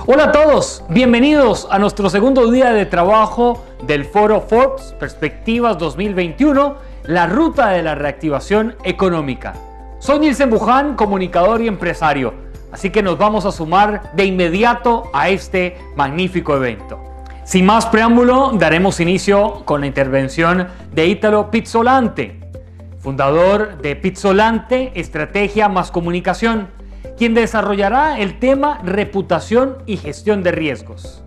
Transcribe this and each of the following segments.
Hola a todos, bienvenidos a nuestro segundo día de trabajo del Foro Forbes Perspectivas 2021, la ruta de la reactivación económica. Soy Nilsen Buján, comunicador y empresario, así que nos vamos a sumar de inmediato a este magnífico evento. Sin más preámbulo, daremos inicio con la intervención de Ítalo Pizzolante, fundador de Pizzolante Estrategia más Comunicación, quien desarrollará el tema reputación y gestión de riesgos.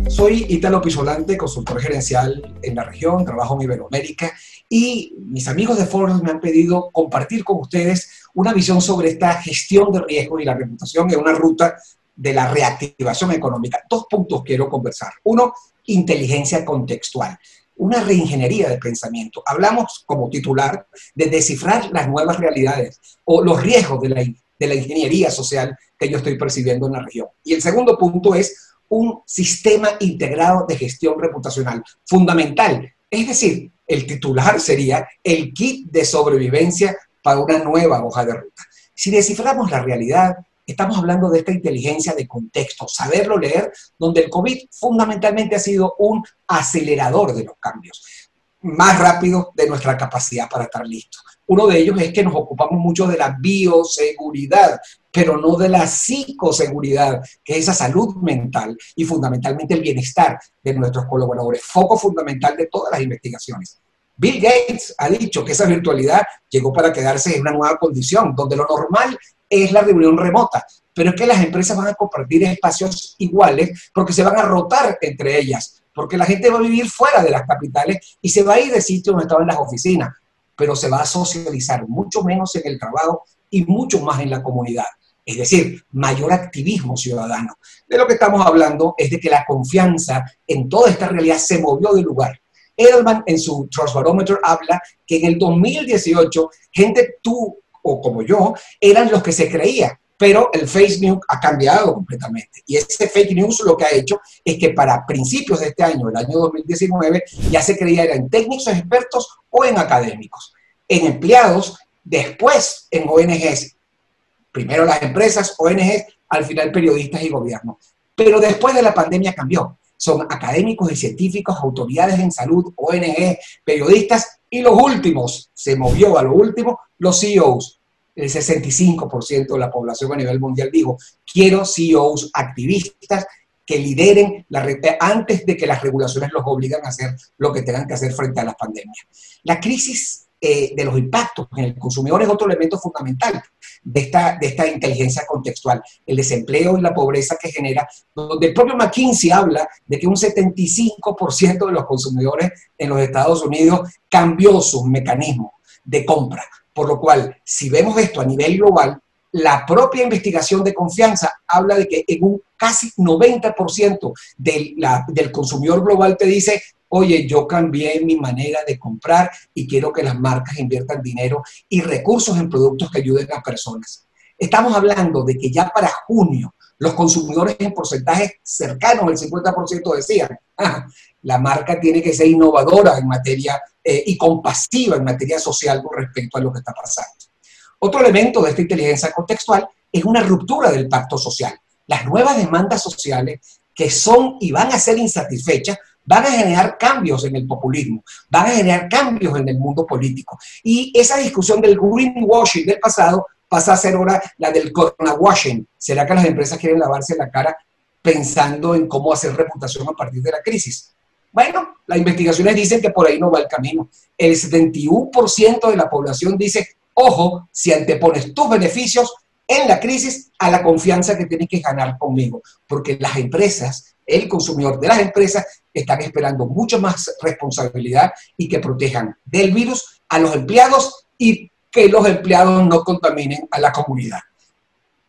Soy Ítalo Pizzolante, consultor gerencial en la región, trabajo en Iberoamérica y mis amigos de Forbes me han pedido compartir con ustedes una visión sobre esta gestión de riesgos y la reputación en una ruta de la reactivación económica. Dos puntos quiero conversar. Uno, inteligencia contextual, una reingeniería de pensamiento. Hablamos como titular de descifrar las nuevas realidades o los riesgos de la ingeniería social que yo estoy percibiendo en la región. Y el segundo punto es un sistema integrado de gestión reputacional, fundamental. Es decir, el titular sería el kit de sobrevivencia para una nueva hoja de ruta. Si desciframos la realidad, estamos hablando de esta inteligencia de contexto, saberlo leer, donde el COVID fundamentalmente ha sido un acelerador de los cambios, más rápido de nuestra capacidad para estar listos. Uno de ellos es que nos ocupamos mucho de la bioseguridad, pero no de la psicoseguridad, que es esa salud mental y fundamentalmente el bienestar de nuestros colaboradores, foco fundamental de todas las investigaciones. Bill Gates ha dicho que esa virtualidad llegó para quedarse en una nueva condición, donde lo normal es la reunión remota, pero es que las empresas van a compartir espacios iguales porque se van a rotar entre ellas, porque la gente va a vivir fuera de las capitales y se va a ir de sitios donde estaban las oficinas, pero se va a socializar mucho menos en el trabajo y mucho más en la comunidad. Es decir, mayor activismo ciudadano. De lo que estamos hablando es de que la confianza en toda esta realidad se movió de lugar. Edelman en su Trust Barometer habla que en el 2018, gente tú o como yo, eran los que se creía, pero el fake news ha cambiado completamente. Y ese fake news lo que ha hecho es que para principios de este año, el año 2019, ya se creía en técnicos expertos o en académicos, en empleados, después en ONGs, primero las empresas, ONGs, al final periodistas y gobiernos. Pero después de la pandemia cambió. Son académicos y científicos, autoridades en salud, ONG, periodistas y los últimos, se movió a lo último, los CEOs. El 65% de la población a nivel mundial dijo, quiero CEOs activistas que lideren antes de que las regulaciones los obligan a hacer lo que tengan que hacer frente a las pandemias. La crisis de los impactos en el consumidor es otro elemento fundamental de esta inteligencia contextual, el desempleo y la pobreza que genera, donde el propio McKinsey habla de que un 75% de los consumidores en los Estados Unidos cambió sus mecanismos de compra, por lo cual, si vemos esto a nivel global, la propia investigación de confianza habla de que en un casi 90% del consumidor global te dice, oye, yo cambié mi manera de comprar y quiero que las marcas inviertan dinero y recursos en productos que ayuden a personas. Estamos hablando de que ya para junio los consumidores en porcentajes cercanos al 50% decían, la marca tiene que ser innovadora en materia y compasiva en materia social con respecto a lo que está pasando. Otro elemento de esta inteligencia contextual es una ruptura del pacto social. Las nuevas demandas sociales que son y van a ser insatisfechas van a generar cambios en el populismo, van a generar cambios en el mundo político. Y esa discusión del greenwashing del pasado pasa a ser ahora la del coronawashing. ¿Será que las empresas quieren lavarse la cara pensando en cómo hacer reputación a partir de la crisis? Bueno, las investigaciones dicen que por ahí no va el camino. El 71% de la población dice, ojo, si antepones tus beneficios en la crisis a la confianza que tienes que ganar conmigo, porque las empresas, el consumidor de las empresas están esperando mucho más responsabilidad y que protejan del virus a los empleados y que los empleados no contaminen a la comunidad.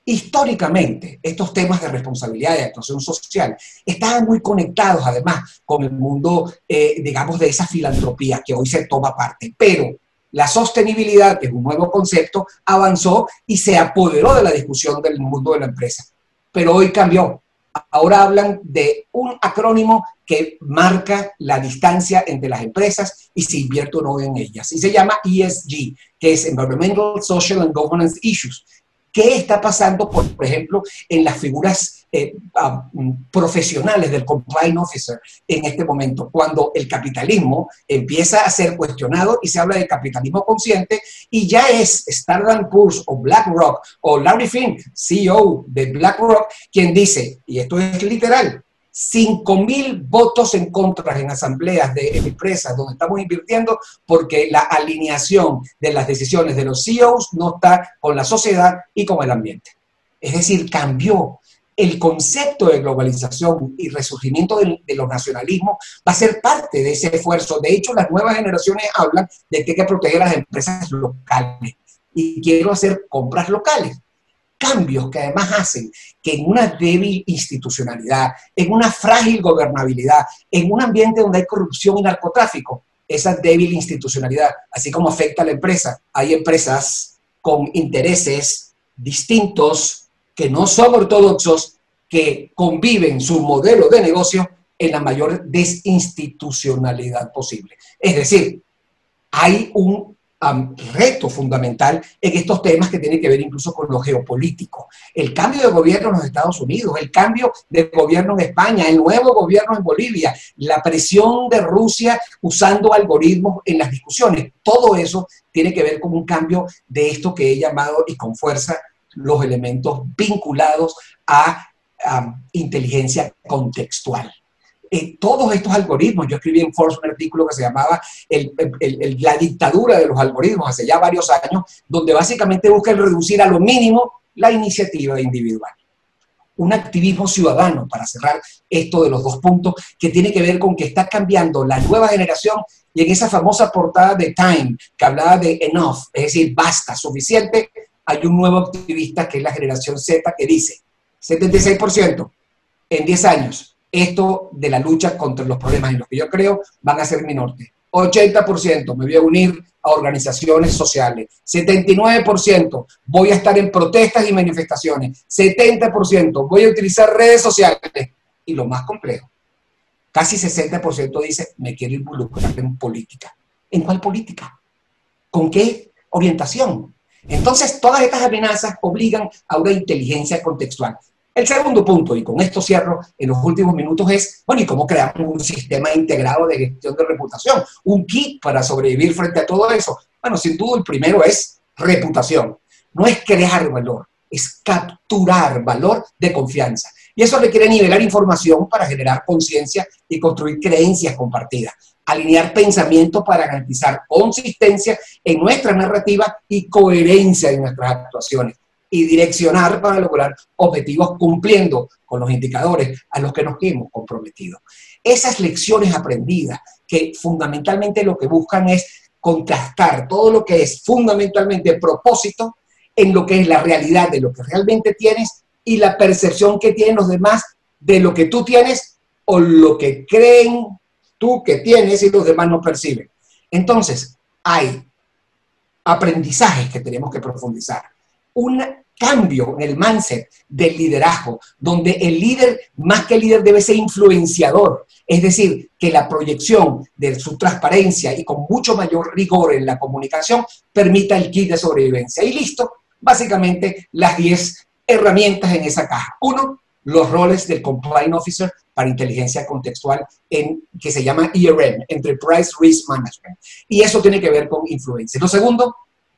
Históricamente, estos temas de responsabilidad y actuación social estaban muy conectados además con el mundo, digamos, de esa filantropía que hoy se toma parte, pero la sostenibilidad, que es un nuevo concepto, avanzó y se apoderó de la discusión del mundo de la empresa. Pero hoy cambió. Ahora hablan de un acrónimo que marca la distancia entre las empresas y si invierto o no en ellas. Y se llama ESG, que es Environmental, Social and Governance Issues. ¿Qué está pasando, por ejemplo, en las figuras profesionales del Compliance Officer en este momento? Cuando el capitalismo empieza a ser cuestionado y se habla de capitalismo consciente y ya es Standard & Poor's o BlackRock o Larry Fink, CEO de BlackRock, quien dice, y esto es literal, 5.000 votos en contra en asambleas de empresas donde estamos invirtiendo porque la alineación de las decisiones de los CEOs no está con la sociedad y con el ambiente. Es decir, cambió el concepto de globalización y resurgimiento de los nacionalismos va a ser parte de ese esfuerzo. De hecho, las nuevas generaciones hablan de que hay que proteger a las empresas locales y quiero hacer compras locales. Cambios que además hacen que en una débil institucionalidad, en una frágil gobernabilidad, en un ambiente donde hay corrupción y narcotráfico, esa débil institucionalidad, así como afecta a la empresa, hay empresas con intereses distintos que no son ortodoxos, que conviven su modelo de negocio en la mayor desinstitucionalidad posible. Es decir, hay un reto fundamental en estos temas que tienen que ver incluso con lo geopolítico. El cambio de gobierno en los Estados Unidos, el cambio de gobierno en España, el nuevo gobierno en Bolivia, la presión de Rusia usando algoritmos en las discusiones, todo eso tiene que ver con un cambio de esto que he llamado, y con fuerza, los elementos vinculados a inteligencia contextual. Todos estos algoritmos, yo escribí en Forbes un artículo que se llamaba La dictadura de los algoritmos hace ya varios años, donde básicamente buscan reducir a lo mínimo la iniciativa individual. Un activismo ciudadano, para cerrar esto de los dos puntos, que tiene que ver con que está cambiando la nueva generación y en esa famosa portada de Time que hablaba de enough, es decir, basta, suficiente, hay un nuevo activista que es la generación Z que dice 76% en 10 años. Esto de la lucha contra los problemas en los que yo creo van a ser mi norte. 80% me voy a unir a organizaciones sociales. 79% voy a estar en protestas y manifestaciones. 70% voy a utilizar redes sociales. Y lo más complejo, casi 60% dice me quiero involucrar en política. ¿En cuál política? ¿Con qué orientación? Entonces, todas estas amenazas obligan a una inteligencia contextual. El segundo punto, y con esto cierro en los últimos minutos, es, bueno, ¿y cómo creamos un sistema integrado de gestión de reputación? Un kit para sobrevivir frente a todo eso. Bueno, sin duda el primero es reputación. No es crear valor, es capturar valor de confianza. Y eso requiere nivelar información para generar conciencia y construir creencias compartidas. Alinear pensamiento para garantizar consistencia en nuestra narrativa y coherencia en nuestras actuaciones. Y direccionar para lograr objetivos cumpliendo con los indicadores a los que nos hemos comprometido. Esas lecciones aprendidas que fundamentalmente lo que buscan es contrastar todo lo que es fundamentalmente propósito en lo que es la realidad de lo que realmente tienes y la percepción que tienen los demás de lo que tú tienes o lo que creen tú que tienes y los demás no perciben. Entonces, hay aprendizajes que tenemos que profundizar. Un cambio en el mindset del liderazgo, donde el líder, más que líder, debe ser influenciador. Es decir, que la proyección de su transparencia y con mucho mayor rigor en la comunicación permita el kit de sobrevivencia. Y listo, básicamente las 10 herramientas en esa caja. Uno, los roles del Compliance Officer para inteligencia contextual, que se llama ERM, Enterprise Risk Management. Y eso tiene que ver con influencia. Lo segundo,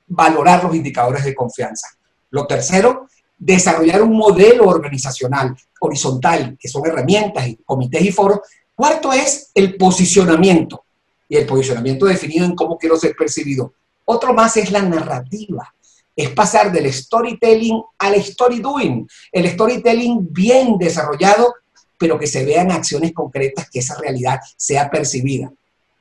valorar los indicadores de confianza. Lo tercero, desarrollar un modelo organizacional horizontal, que son herramientas, y comités y foros. Cuarto es el posicionamiento, y el posicionamiento definido en cómo quiero ser percibido. Otro más es la narrativa. Es pasar del storytelling al story doing. El storytelling bien desarrollado, pero que se vean acciones concretas, que esa realidad sea percibida.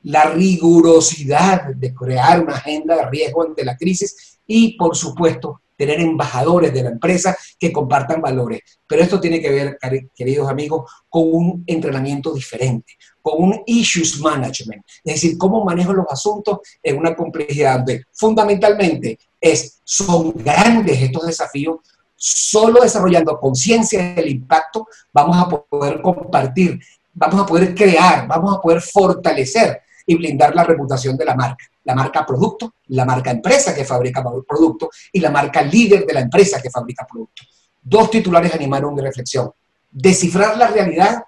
La rigurosidad de crear una agenda de riesgo ante la crisis y, por supuesto, tener embajadores de la empresa que compartan valores. Pero esto tiene que ver, queridos amigos, con un entrenamiento diferente, con un issues management. Es decir, cómo manejo los asuntos en una complejidad donde fundamentalmente son grandes estos desafíos, Solo desarrollando conciencia del impacto vamos a poder compartir, vamos a poder crear, vamos a poder fortalecer y blindar la reputación de la marca producto, la marca empresa que fabrica producto y la marca líder de la empresa que fabrica producto. Dos titulares animaron mi reflexión: descifrar la realidad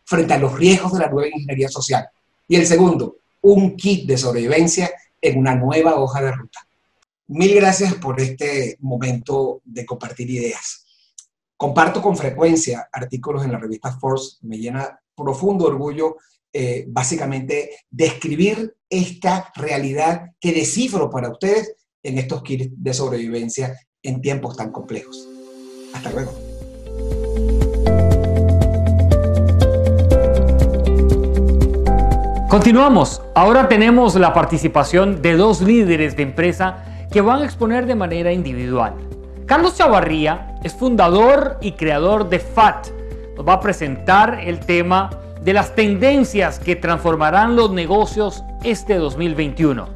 frente a los riesgos de la nueva ingeniería social. Y el segundo, un kit de sobrevivencia en una nueva hoja de ruta. Mil gracias por este momento de compartir ideas. Comparto con frecuencia artículos en la revista Forbes, me llena profundo orgullo básicamente describir esta realidad que descifro para ustedes en estos kits de sobrevivencia en tiempos tan complejos. Hasta luego. Continuamos. Ahora tenemos la participación de dos líderes de empresa que van a exponer de manera individual. Carlos Chavarría es fundador y creador de FAT. Nos va a presentar el tema de las tendencias que transformarán los negocios este 2021.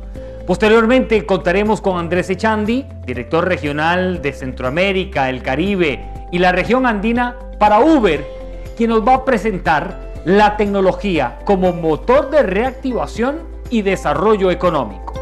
Posteriormente contaremos con Andrés Echandi, director regional de Centroamérica, el Caribe y la región andina para Uber, quien nos va a presentar la tecnología como motor de reactivación y desarrollo económico.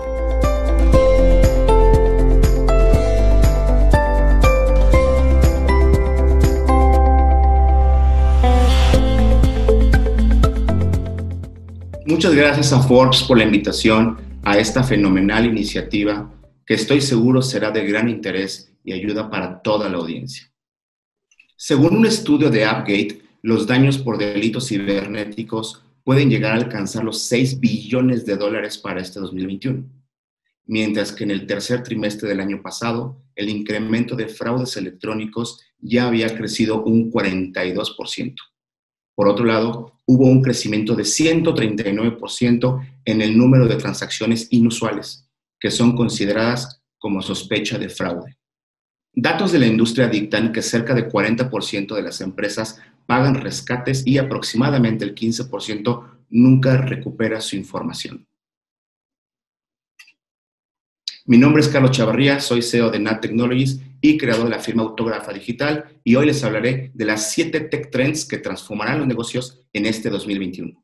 Muchas gracias a Forbes por la invitación a esta fenomenal iniciativa que estoy seguro será de gran interés y ayuda para toda la audiencia. Según un estudio de Appgate, los daños por delitos cibernéticos pueden llegar a alcanzar los 6 billones de dólares para este 2021, mientras que en el tercer trimestre del año pasado, el incremento de fraudes electrónicos ya había crecido un 42%. Por otro lado, hubo un crecimiento de 139% en el número de transacciones inusuales, que son consideradas como sospecha de fraude. Datos de la industria dictan que cerca de 40% de las empresas pagan rescates y aproximadamente el 15% nunca recupera su información. Mi nombre es Carlos Chavarría, soy CEO de NAT Technologies y creador de la firma Autógrafa Digital, y hoy les hablaré de las 7 tech trends que transformarán los negocios en este 2021.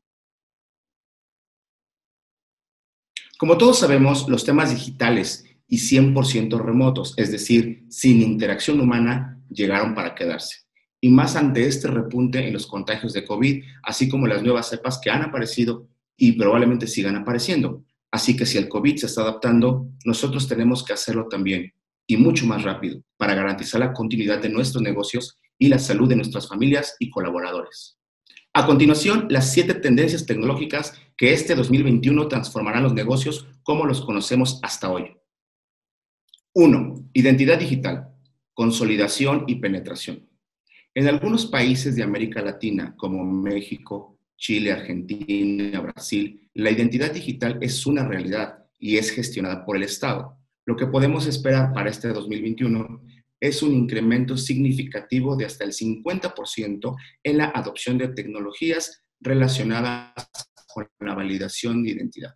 Como todos sabemos, los temas digitales y 100% remotos, es decir, sin interacción humana, llegaron para quedarse. Y más ante este repunte en los contagios de COVID, así como las nuevas cepas que han aparecido y probablemente sigan apareciendo. Así que si el COVID se está adaptando, nosotros tenemos que hacerlo también, y mucho más rápido, para garantizar la continuidad de nuestros negocios y la salud de nuestras familias y colaboradores. A continuación, las 7 tendencias tecnológicas que este 2021 transformarán los negocios como los conocemos hasta hoy. 1. Identidad digital, consolidación y penetración. En algunos países de América Latina, como México, Chile, Argentina, Brasil, la identidad digital es una realidad y es gestionada por el Estado. Lo que podemos esperar para este 2021 es un incremento significativo de hasta el 50% en la adopción de tecnologías relacionadas con la validación de identidad.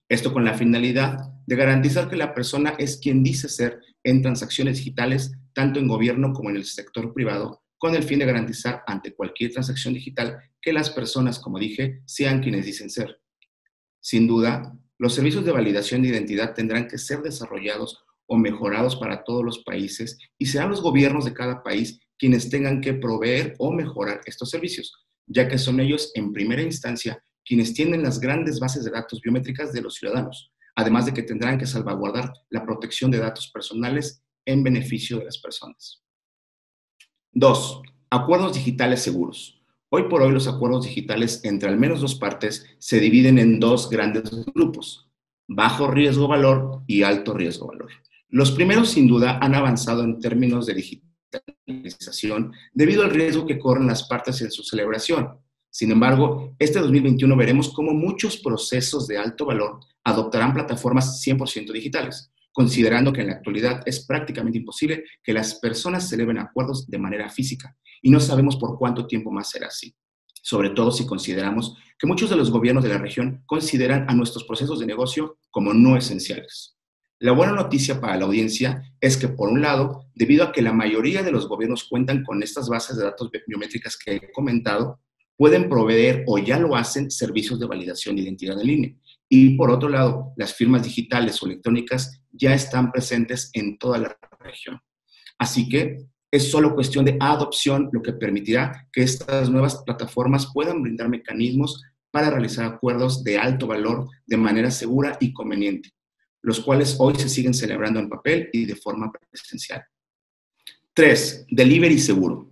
Esto con la finalidad de garantizar que la persona es quien dice ser en transacciones digitales, tanto en gobierno como en el sector privado, con el fin de garantizar ante cualquier transacción digital que las personas, como dije, sean quienes dicen ser. Sin duda, los servicios de validación de identidad tendrán que ser desarrollados o mejorados para todos los países y serán los gobiernos de cada país quienes tengan que proveer o mejorar estos servicios, ya que son ellos en primera instancia quienes tienen las grandes bases de datos biométricas de los ciudadanos, además de que tendrán que salvaguardar la protección de datos personales en beneficio de las personas. 2. Acuerdos digitales seguros. Hoy por hoy los acuerdos digitales entre al menos 2 partes se dividen en 2 grandes grupos: bajo riesgo valor y alto riesgo valor. Los primeros sin duda han avanzado en términos de digitalización debido al riesgo que corren las partes en su celebración. Sin embargo, este 2021 veremos cómo muchos procesos de alto valor adoptarán plataformas 100% digitales, considerando que en la actualidad es prácticamente imposible que las personas celebren acuerdos de manera física, y no sabemos por cuánto tiempo más será así, sobre todo si consideramos que muchos de los gobiernos de la región consideran a nuestros procesos de negocio como no esenciales. La buena noticia para la audiencia es que, por un lado, debido a que la mayoría de los gobiernos cuentan con estas bases de datos biométricas que he comentado, pueden proveer o ya lo hacen servicios de validación de identidad en línea. Y por otro lado, las firmas digitales o electrónicas ya están presentes en toda la región. Así que es solo cuestión de adopción lo que permitirá que estas nuevas plataformas puedan brindar mecanismos para realizar acuerdos de alto valor de manera segura y conveniente, los cuales hoy se siguen celebrando en papel y de forma presencial. 3. Delivery seguro.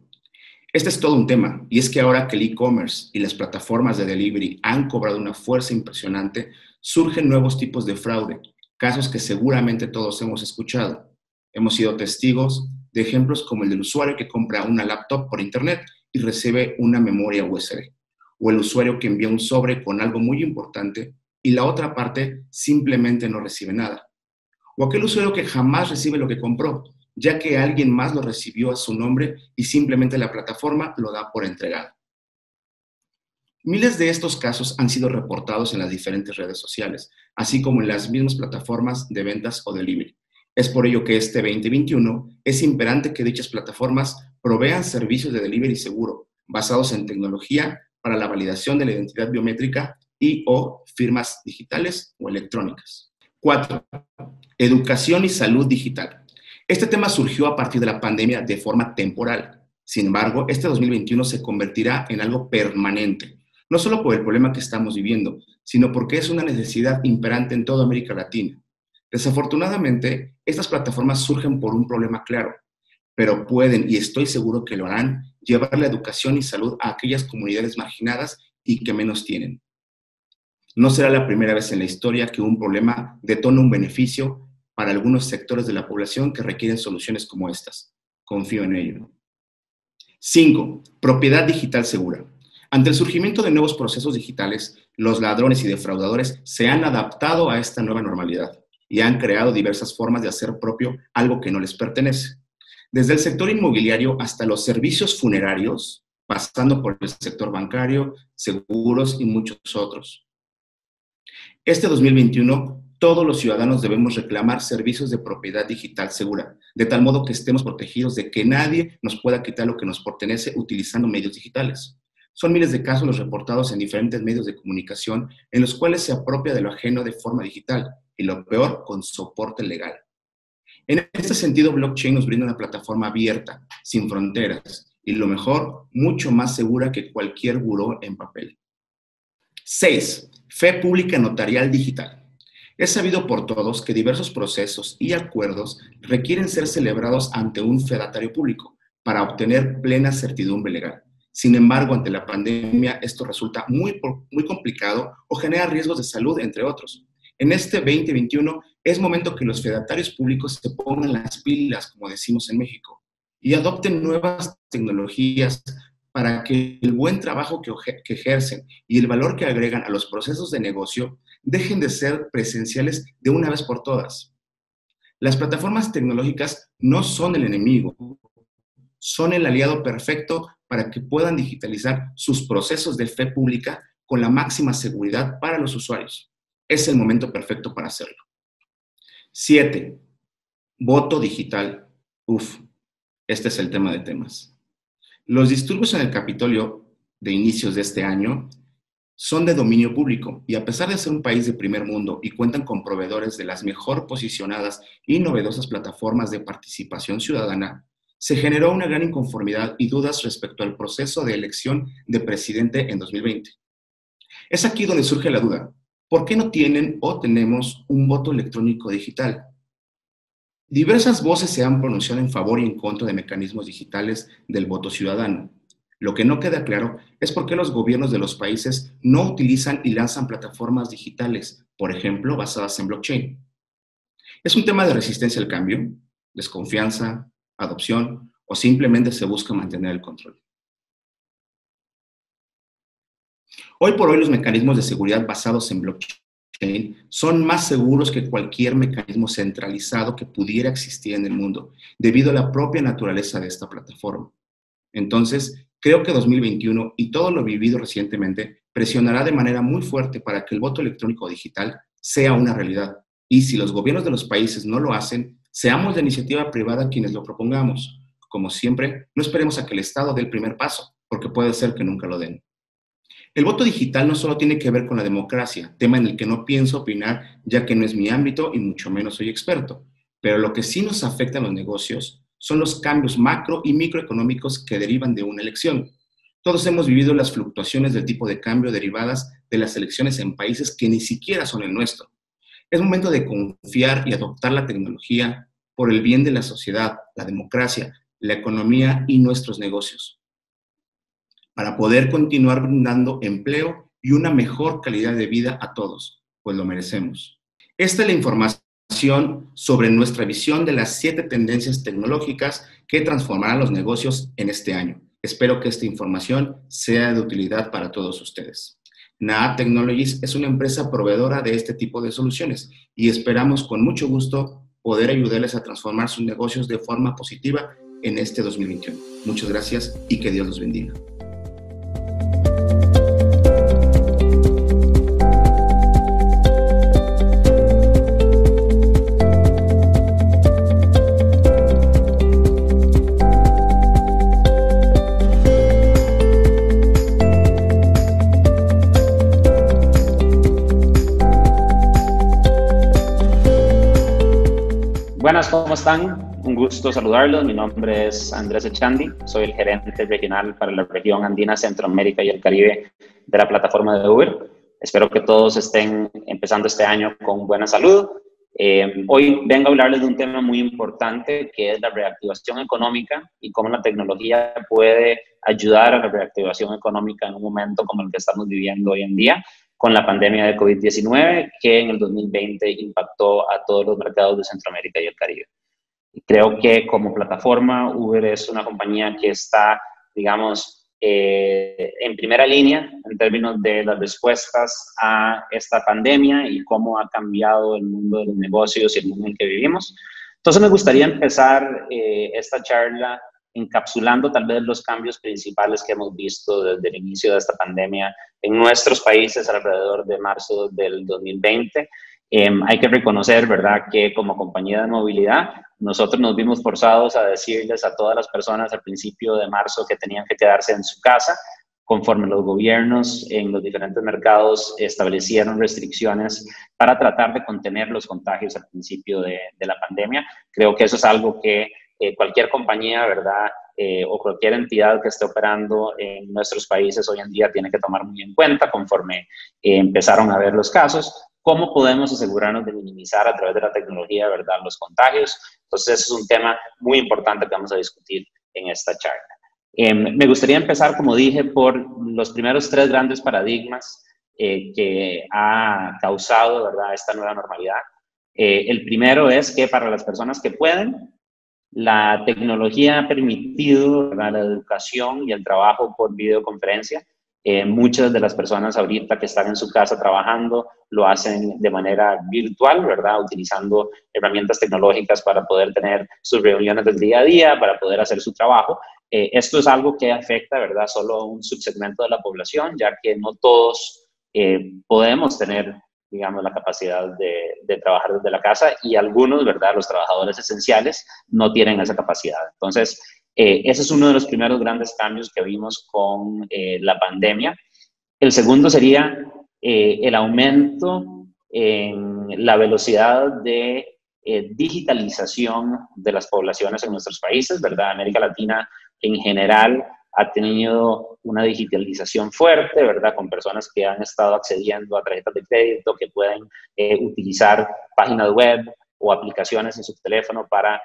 Este es todo un tema, y es que ahora que el e-commerce y las plataformas de delivery han cobrado una fuerza impresionante, surgen nuevos tipos de fraude, casos que seguramente todos hemos escuchado. Hemos sido testigos de ejemplos como el del usuario que compra una laptop por internet y recibe una memoria USB, o el usuario que envía un sobre con algo muy importante y la otra parte simplemente no recibe nada, o aquel usuario que jamás recibe lo que compró, ya que alguien más lo recibió a su nombre y simplemente la plataforma lo da por entregado. Miles de estos casos han sido reportados en las diferentes redes sociales, así como en las mismas plataformas de ventas o delivery. Es por ello que este 2021 es imperante que dichas plataformas provean servicios de delivery seguro, basados en tecnología para la validación de la identidad biométrica y o firmas digitales o electrónicas. 4. Educación y salud digital. Este tema surgió a partir de la pandemia de forma temporal. Sin embargo, este 2021 se convertirá en algo permanente, no solo por el problema que estamos viviendo, sino porque es una necesidad imperante en toda América Latina. Desafortunadamente, estas plataformas surgen por un problema claro, pero pueden, y estoy seguro que lo harán, llevar la educación y salud a aquellas comunidades marginadas y que menos tienen. No será la primera vez en la historia que un problema detona un beneficio para algunos sectores de la población que requieren soluciones como estas. Confío en ello. 5. Propiedad digital segura. Ante el surgimiento de nuevos procesos digitales, los ladrones y defraudadores se han adaptado a esta nueva normalidad y han creado diversas formas de hacer propio algo que no les pertenece. Desde el sector inmobiliario hasta los servicios funerarios, pasando por el sector bancario, seguros y muchos otros. Este 2021, todos los ciudadanos debemos reclamar servicios de propiedad digital segura, de tal modo que estemos protegidos de que nadie nos pueda quitar lo que nos pertenece utilizando medios digitales. Son miles de casos los reportados en diferentes medios de comunicación en los cuales se apropia de lo ajeno de forma digital y lo peor, con soporte legal. En este sentido, blockchain nos brinda una plataforma abierta, sin fronteras y lo mejor, mucho más segura que cualquier buró en papel. 6. Fe pública notarial digital. Es sabido por todos que diversos procesos y acuerdos requieren ser celebrados ante un fedatario público para obtener plena certidumbre legal. Sin embargo, ante la pandemia, esto resulta muy complicado o genera riesgos de salud, entre otros. En este 2021 es momento que los fedatarios públicos se pongan las pilas, como decimos en México, y adopten nuevas tecnologías para que el buen trabajo que ejercen y el valor que agregan a los procesos de negocio dejen de ser presenciales de una vez por todas. Las plataformas tecnológicas no son el enemigo, son el aliado perfecto para que puedan digitalizar sus procesos de fe pública con la máxima seguridad para los usuarios. Es el momento perfecto para hacerlo. 7. Voto digital. Este es el tema de temas. Los disturbios en el Capitolio de inicios de este año son de dominio público y a pesar de ser un país de primer mundo y cuentan con proveedores de las mejor posicionadas y novedosas plataformas de participación ciudadana, se generó una gran inconformidad y dudas respecto al proceso de elección de presidente en 2020. Es aquí donde surge la duda. ¿Por qué no tienen o tenemos un voto electrónico digital? Diversas voces se han pronunciado en favor y en contra de mecanismos digitales del voto ciudadano. Lo que no queda claro es por qué los gobiernos de los países no utilizan y lanzan plataformas digitales, por ejemplo, basadas en blockchain. ¿Es un tema de resistencia al cambio, desconfianza, adopción o simplemente se busca mantener el control? Hoy por hoy los mecanismos de seguridad basados en blockchain son más seguros que cualquier mecanismo centralizado que pudiera existir en el mundo, debido a la propia naturaleza de esta plataforma. Entonces, creo que 2021 y todo lo vivido recientemente presionará de manera muy fuerte para que el voto electrónico digital sea una realidad, Y si los gobiernos de los países no lo hacen, seamos de iniciativa privada quienes lo propongamos. Como siempre, no esperemos a que el Estado dé el primer paso, porque puede ser que nunca lo den. El voto digital no solo tiene que ver con la democracia, tema en el que no pienso opinar ya que no es mi ámbito y mucho menos soy experto, pero lo que sí nos afecta a los negocios son los cambios macro y microeconómicos que derivan de una elección. Todos hemos vivido las fluctuaciones del tipo de cambio derivadas de las elecciones en países que ni siquiera son el nuestro. Es momento de confiar y adoptar la tecnología por el bien de la sociedad, la democracia, la economía y nuestros negocios, para poder continuar brindando empleo y una mejor calidad de vida a todos, pues lo merecemos. Esta es la información sobre nuestra visión de las 7 tendencias tecnológicas que transformarán los negocios en este año. Espero que esta información sea de utilidad para todos ustedes. Naat Technologies es una empresa proveedora de este tipo de soluciones y esperamos con mucho gusto poder ayudarles a transformar sus negocios de forma positiva en este 2021. Muchas gracias y que Dios los bendiga. Buenas, ¿cómo están? Un gusto saludarlos. Mi nombre es Andrés Echandi. Soy el gerente regional para la región andina, Centroamérica y el Caribe de la plataforma de Uber. Espero que todos estén empezando este año con buena salud. Hoy vengo a hablarles de un tema muy importante que es la reactivación económica y cómo la tecnología puede ayudar a la reactivación económica en un momento como el que estamos viviendo hoy en día, con la pandemia de COVID-19 que en el 2020 impactó a todos los mercados de Centroamérica y el Caribe. Y creo que como plataforma, Uber es una compañía que está, digamos, en primera línea en términos de las respuestas a esta pandemia y cómo ha cambiado el mundo de los negocios y el mundo en el que vivimos. Entonces me gustaría empezar esta charla encapsulando tal vez los cambios principales que hemos visto desde el inicio de esta pandemia en nuestros países alrededor de marzo del 2020. Hay que reconocer, ¿verdad?, que como compañía de movilidad, nosotros nos vimos forzados a decirles a todas las personas al principio de marzo que tenían que quedarse en su casa, conforme los gobiernos en los diferentes mercados establecieron restricciones para tratar de contener los contagios al principio de la pandemia. Creo que eso es algo que cualquier compañía, ¿verdad?, o cualquier entidad que esté operando en nuestros países hoy en día tiene que tomar muy en cuenta conforme empezaron a ver los casos. ¿Cómo podemos asegurarnos de minimizar a través de la tecnología, ¿verdad?, los contagios? Entonces, ese es un tema muy importante que vamos a discutir en esta charla. Me gustaría empezar, como dije, por los primeros 3 grandes paradigmas que ha causado, ¿verdad?, esta nueva normalidad. El primero es que para las personas que pueden, la tecnología ha permitido, ¿verdad?, la educación y el trabajo por videoconferencia. Muchas de las personas ahorita que están en su casa trabajando lo hacen de manera virtual, ¿verdad?, utilizando herramientas tecnológicas para poder tener sus reuniones del día a día, para poder hacer su trabajo. Esto es algo que afecta, ¿verdad?, solo a un subsegmento de la población, ya que no todos podemos tener, digamos, la capacidad de trabajar desde la casa y algunos, ¿verdad?, los trabajadores esenciales no tienen esa capacidad. Entonces, ese es uno de los primeros grandes cambios que vimos con la pandemia. El segundo sería el aumento en la velocidad de digitalización de las poblaciones en nuestros países, ¿verdad? América Latina en general ha tenido una digitalización fuerte, ¿verdad?, con personas que han estado accediendo a tarjetas de crédito, que pueden utilizar páginas web o aplicaciones en su teléfono para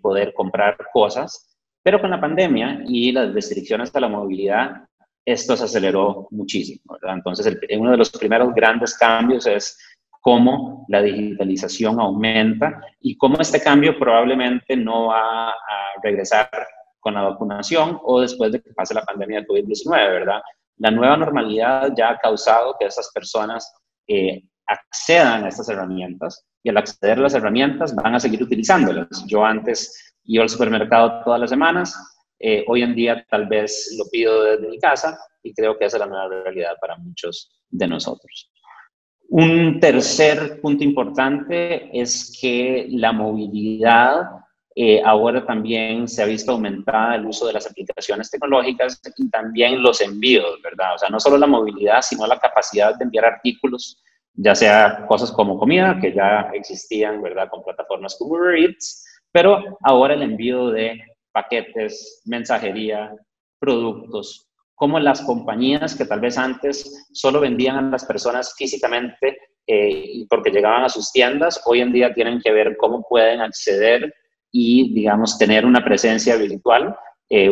poder comprar cosas. Pero con la pandemia y las restricciones a la movilidad, esto se aceleró muchísimo, ¿verdad? Entonces, uno de los primeros grandes cambios es cómo la digitalización aumenta y cómo este cambio probablemente no va a regresar con la vacunación o después de que pase la pandemia de COVID-19, ¿verdad? La nueva normalidad ya ha causado que esas personas accedan a estas herramientas y al acceder a las herramientas van a seguir utilizándolas. Yo antes iba al supermercado todas las semanas, hoy en día tal vez lo pido desde mi casa y creo que esa es la nueva realidad para muchos de nosotros. Un tercer punto importante es que la movilidad ahora también se ha visto aumentada el uso de las aplicaciones tecnológicas y también los envíos, ¿verdad? O sea, no solo la movilidad, sino la capacidad de enviar artículos, ya sea cosas como comida, que ya existían, ¿verdad? Con plataformas como Uber Eats, pero ahora el envío de paquetes, mensajería, productos, como las compañías que tal vez antes solo vendían a las personas físicamente porque llegaban a sus tiendas, hoy en día tienen que ver cómo pueden acceder y, digamos, tener una presencia virtual,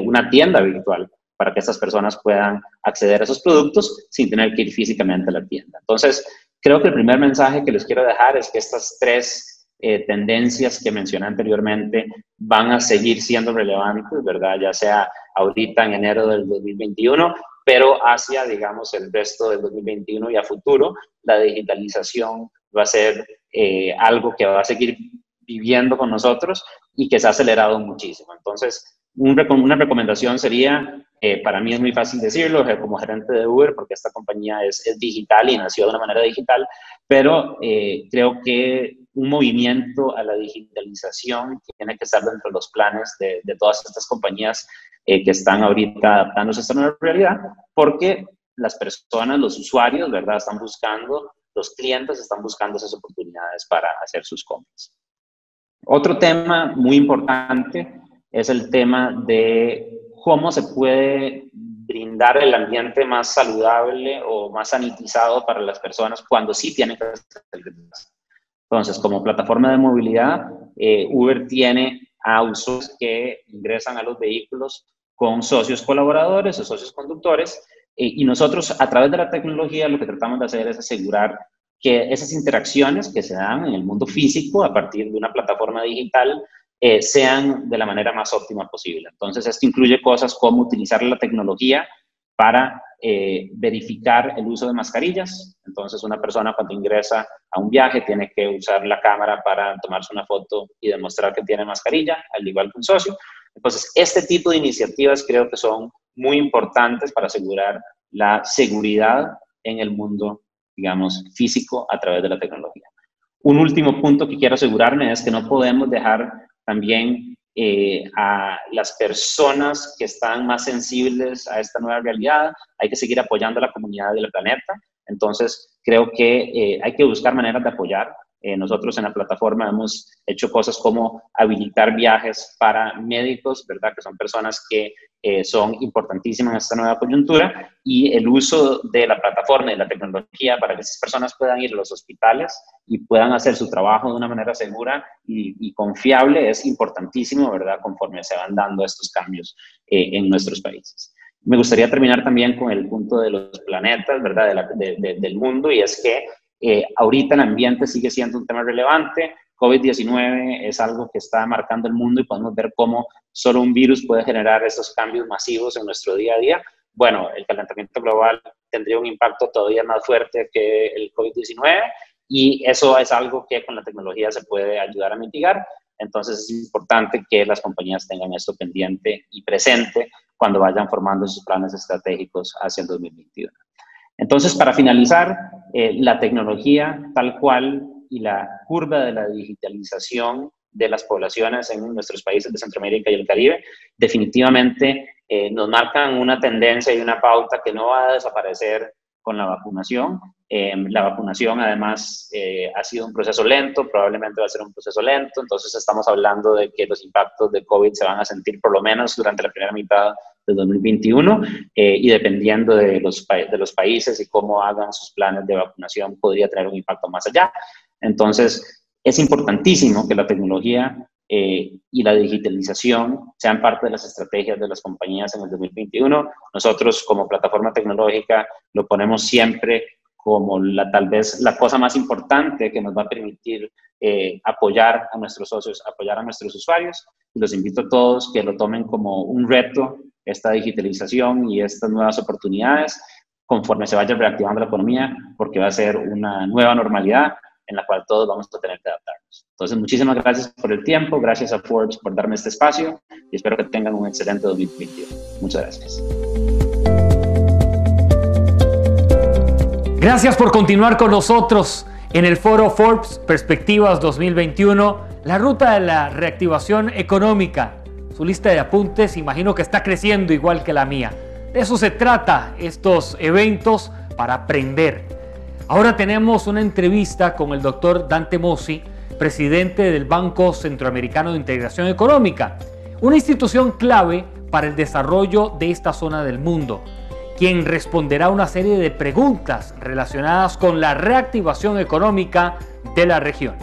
una tienda virtual, para que estas personas puedan acceder a esos productos sin tener que ir físicamente a la tienda. Entonces, creo que el primer mensaje que les quiero dejar es que estas tres tendencias que mencioné anteriormente van a seguir siendo relevantes, ¿verdad? Ya sea ahorita en enero del 2021, pero hacia, digamos, el resto del 2021 y a futuro, la digitalización va a ser algo que va a seguir viviendo con nosotros y que se ha acelerado muchísimo. Entonces, una recomendación sería, para mí es muy fácil decirlo, como gerente de Uber, porque esta compañía es digital y nació de una manera digital, pero creo que un movimiento a la digitalización tiene que estar dentro de los planes de todas estas compañías que están ahorita adaptándose a esta nueva realidad, porque las personas, los usuarios, ¿verdad?, están buscando, los clientes están buscando esas oportunidades para hacer sus compras. Otro tema muy importante es el tema de cómo se puede brindar el ambiente más saludable o más sanitizado para las personas cuando sí tienen que hacer el retraso. Entonces, como plataforma de movilidad, Uber tiene a usuarios que ingresan a los vehículos con socios colaboradores o socios conductores, y nosotros a través de la tecnología lo que tratamos de hacer es asegurar que esas interacciones que se dan en el mundo físico a partir de una plataforma digital sean de la manera más óptima posible. Entonces, esto incluye cosas como utilizar la tecnología para verificar el uso de mascarillas. Entonces, una persona cuando ingresa a un viaje tiene que usar la cámara para tomarse una foto y demostrar que tiene mascarilla, al igual que un socio. Entonces, este tipo de iniciativas creo que son muy importantes para asegurar la seguridad en el mundo, digamos, físico a través de la tecnología. Un último punto que quiero asegurarme es que no podemos dejar también a las personas que están más sensibles a esta nueva realidad. Hay que seguir apoyando a la comunidad del planeta. Entonces, creo que hay que buscar maneras de apoyar. Nosotros en la plataforma hemos hecho cosas como habilitar viajes para médicos, ¿verdad? Que son personas que son importantísimas en esta nueva coyuntura, y el uso de la plataforma y de la tecnología para que esas personas puedan ir a los hospitales y puedan hacer su trabajo de una manera segura y confiable es importantísimo, ¿verdad? Conforme se van dando estos cambios en nuestros países. Me gustaría terminar también con el punto de los planetas, ¿verdad? Del mundo, y es que ahorita el ambiente sigue siendo un tema relevante. COVID-19 es algo que está marcando el mundo y podemos ver cómo solo un virus puede generar estos cambios masivos en nuestro día a día. Bueno, el calentamiento global tendría un impacto todavía más fuerte que el COVID-19 y eso es algo que con la tecnología se puede ayudar a mitigar. Entonces es importante que las compañías tengan esto pendiente y presente cuando vayan formando sus planes estratégicos hacia el 2021. Entonces, para finalizar, la tecnología tal cual y la curva de la digitalización de las poblaciones en nuestros países de Centroamérica y el Caribe definitivamente nos marcan una tendencia y una pauta que no va a desaparecer con la vacunación. La vacunación, además, ha sido un proceso lento, probablemente va a ser un proceso lento, entonces estamos hablando de que los impactos de COVID se van a sentir por lo menos durante la primera mitad de 2021 y dependiendo de los países y cómo hagan sus planes de vacunación podría tener un impacto más allá. Entonces, es importantísimo que la tecnología y la digitalización sean parte de las estrategias de las compañías en el 2021. Nosotros como plataforma tecnológica lo ponemos siempre como tal vez la cosa más importante que nos va a permitir apoyar a nuestros socios, apoyar a nuestros usuarios. Y los invito a todos que lo tomen como un reto, esta digitalización y estas nuevas oportunidades, conforme se vaya reactivando la economía, porque va a ser una nueva normalidad en la cual todos vamos a tener que adaptarnos. Entonces, muchísimas gracias por el tiempo, gracias a Forbes por darme este espacio y espero que tengan un excelente 2021. Muchas gracias. Gracias por continuar con nosotros en el foro Forbes Perspectivas 2021, la ruta de la reactivación económica. Su lista de apuntes imagino que está creciendo igual que la mía. De eso se trata estos eventos, para aprender. Ahora tenemos una entrevista con el doctor Dante Mossi, presidente del Banco Centroamericano de Integración Económica, una institución clave para el desarrollo de esta zona del mundo, quien responderá una serie de preguntas relacionadas con la reactivación económica de la región.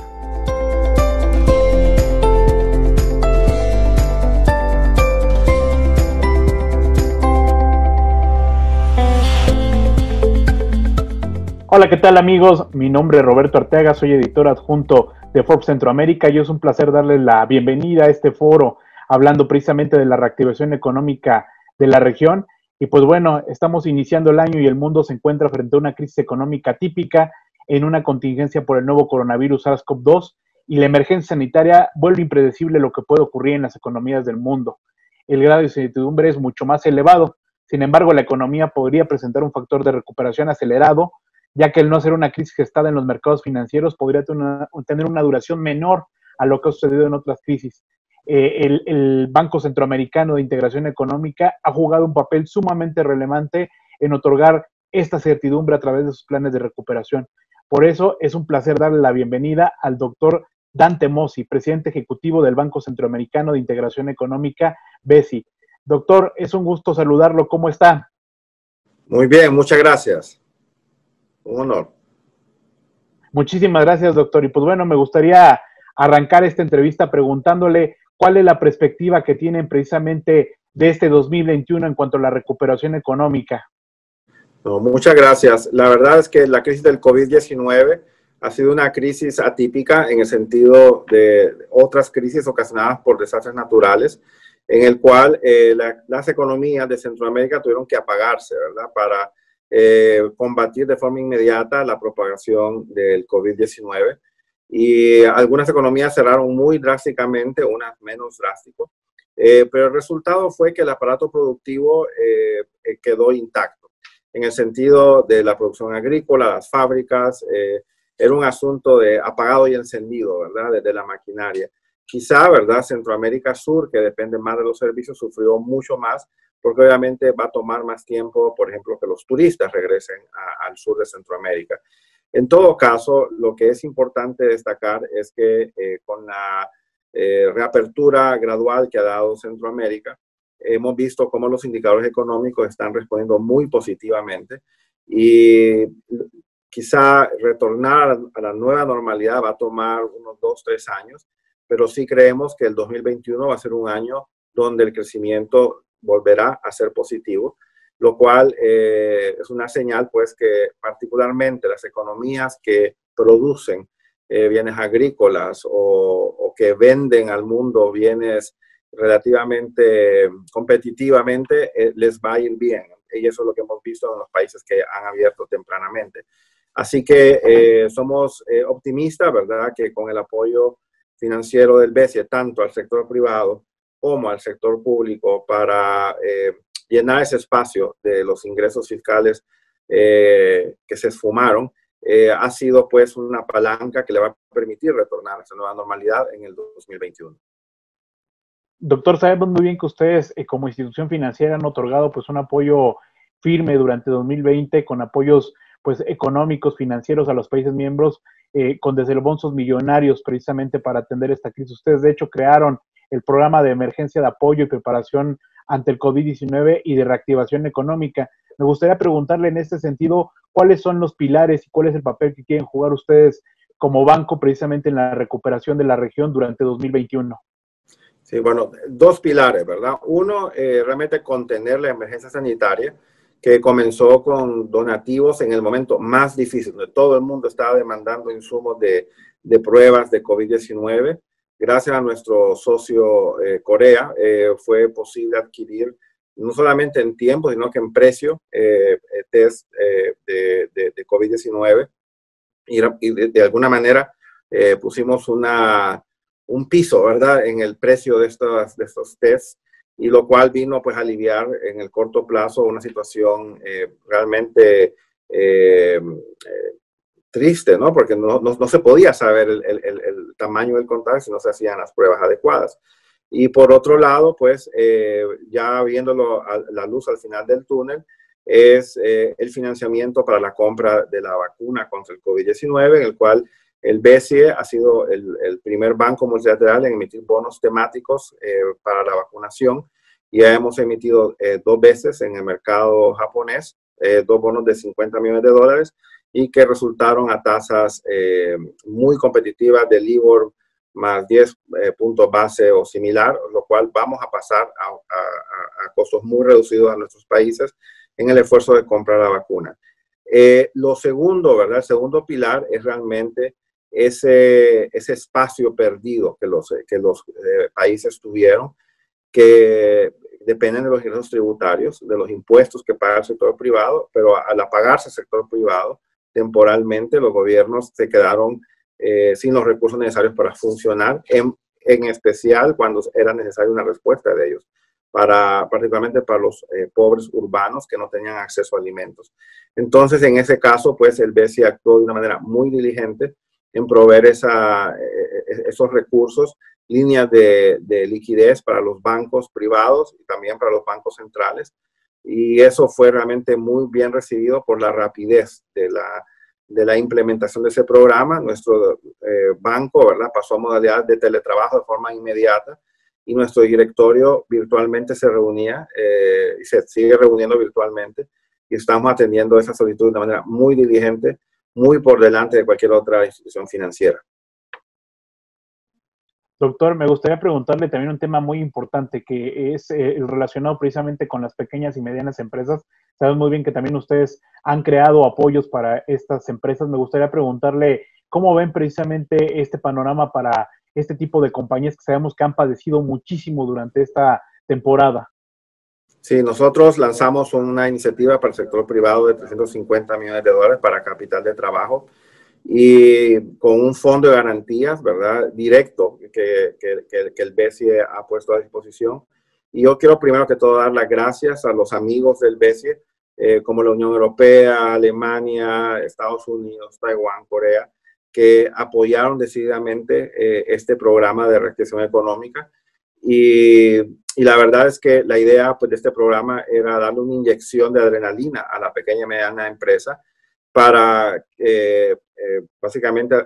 Hola, ¿qué tal amigos? Mi nombre es Roberto Arteaga, soy editor adjunto de Forbes Centroamérica y es un placer darles la bienvenida a este foro hablando precisamente de la reactivación económica de la región. Y pues bueno, estamos iniciando el año y el mundo se encuentra frente a una crisis económica típica en una contingencia por el nuevo coronavirus SARS-CoV-2 y la emergencia sanitaria vuelve impredecible lo que puede ocurrir en las economías del mundo. El grado de incertidumbre es mucho más elevado, sin embargo la economía podría presentar un factor de recuperación acelerado, ya que el no hacer una crisis gestada en los mercados financieros podría tener una duración menor a lo que ha sucedido en otras crisis. El Banco Centroamericano de Integración Económica ha jugado un papel sumamente relevante en otorgar esta certidumbre a través de sus planes de recuperación. Por eso es un placer darle la bienvenida al doctor Dante Mossi, presidente ejecutivo del Banco Centroamericano de Integración Económica, BCI. Doctor, es un gusto saludarlo. ¿Cómo está? Muy bien, muchas gracias. Un honor. Muchísimas gracias, doctor. Y pues bueno, me gustaría arrancar esta entrevista preguntándole cuál es la perspectiva que tienen precisamente de este 2021 en cuanto a la recuperación económica. No, muchas gracias. La verdad es que la crisis del COVID-19 ha sido una crisis atípica en el sentido de otras crisis ocasionadas por desastres naturales, en el cual las economías de Centroamérica tuvieron que apagarse, ¿verdad?, para combatir de forma inmediata la propagación del COVID-19. Y algunas economías cerraron muy drásticamente, unas menos drástico, pero el resultado fue que el aparato productivo quedó intacto, en el sentido de la producción agrícola, las fábricas, era un asunto de apagado y encendido, ¿verdad?, desde la maquinaria. Quizá, ¿verdad?, Centroamérica Sur, que depende más de los servicios, sufrió mucho más, porque obviamente va a tomar más tiempo, por ejemplo, que los turistas regresen al sur de Centroamérica. En todo caso, lo que es importante destacar es que con la reapertura gradual que ha dado Centroamérica, hemos visto cómo los indicadores económicos están respondiendo muy positivamente y quizá retornar a la nueva normalidad va a tomar unos 2-3 años, pero sí creemos que el 2021 va a ser un año donde el crecimiento volverá a ser positivo, lo cual es una señal, pues, que particularmente las economías que producen bienes agrícolas o que venden al mundo bienes relativamente competitivamente, les va a ir bien. Y eso es lo que hemos visto en los países que han abierto tempranamente. Así que somos optimistas, ¿verdad?, que con el apoyo financiero del BCE, tanto al sector privado como al sector público, para llenar ese espacio de los ingresos fiscales que se esfumaron, ha sido pues una palanca que le va a permitir retornar a esa nueva normalidad en el 2021. Doctor, sabemos muy bien que ustedes como institución financiera han otorgado pues un apoyo firme durante 2020 con apoyos pues económicos, financieros a los países miembros, con desembolsos millonarios precisamente para atender esta crisis. Ustedes de hecho crearon el programa de emergencia de apoyo y preparación ante el COVID-19 y de reactivación económica. Me gustaría preguntarle en este sentido, ¿cuáles son los pilares y cuál es el papel que quieren jugar ustedes como banco precisamente en la recuperación de la región durante 2021? Sí, bueno, dos pilares, ¿verdad? Uno, realmente contener la emergencia sanitaria, que comenzó con donativos en el momento más difícil, donde todo el mundo estaba demandando insumos de pruebas de COVID-19. Gracias a nuestro socio Corea, fue posible adquirir, no solamente en tiempo, sino que en precio, test de COVID-19. Y de alguna manera pusimos un piso, ¿verdad?, en el precio de estos tests, y lo cual vino pues a aliviar en el corto plazo una situación realmente triste, ¿no? Porque no se podía saber el tamaño del contagio si no se hacían las pruebas adecuadas. Y por otro lado, pues ya viéndolo a la luz al final del túnel, es el financiamiento para la compra de la vacuna contra el COVID-19, en el cual el BCE ha sido el primer banco multilateral en emitir bonos temáticos para la vacunación. Ya hemos emitido 2 veces en el mercado japonés, 2 bonos de $50 millones y que resultaron a tasas muy competitivas de LIBOR más 10 puntos base o similar, lo cual vamos a pasar a costos muy reducidos a nuestros países en el esfuerzo de comprar la vacuna. Lo segundo, ¿verdad? El segundo pilar es realmente ese espacio perdido que los países tuvieron, que dependen de los ingresos tributarios, de los impuestos que paga el sector privado, pero al apagarse el sector privado, temporalmente los gobiernos se quedaron sin los recursos necesarios para funcionar, en especial cuando era necesaria una respuesta de ellos, particularmente para los pobres urbanos que no tenían acceso a alimentos. Entonces, en ese caso, pues el BCE actuó de una manera muy diligente en proveer esos recursos, líneas de liquidez para los bancos privados y también para los bancos centrales. Y eso fue realmente muy bien recibido por la rapidez de la implementación de ese programa. Nuestro banco, ¿verdad?, pasó a modalidad de teletrabajo de forma inmediata y nuestro directorio virtualmente se reunía y se sigue reuniendo virtualmente y estamos atendiendo esa solicitud de una manera muy diligente, muy por delante de cualquier otra institución financiera. Doctor, me gustaría preguntarle también un tema muy importante que es relacionado precisamente con las pequeñas y medianas empresas. Sabemos muy bien que también ustedes han creado apoyos para estas empresas. Me gustaría preguntarle cómo ven precisamente este panorama para este tipo de compañías que sabemos que han padecido muchísimo durante esta temporada. Sí, nosotros lanzamos una iniciativa para el sector privado de $350 millones para capital de trabajo y con un fondo de garantías, ¿verdad?, directo que el BCE ha puesto a disposición. Y yo quiero primero que todo dar las gracias a los amigos del BCE, como la Unión Europea, Alemania, Estados Unidos, Taiwán, Corea, que apoyaron decididamente este programa de reactivación económica. Y la verdad es que la idea, pues, de este programa era darle una inyección de adrenalina a la pequeña y mediana empresa para básicamente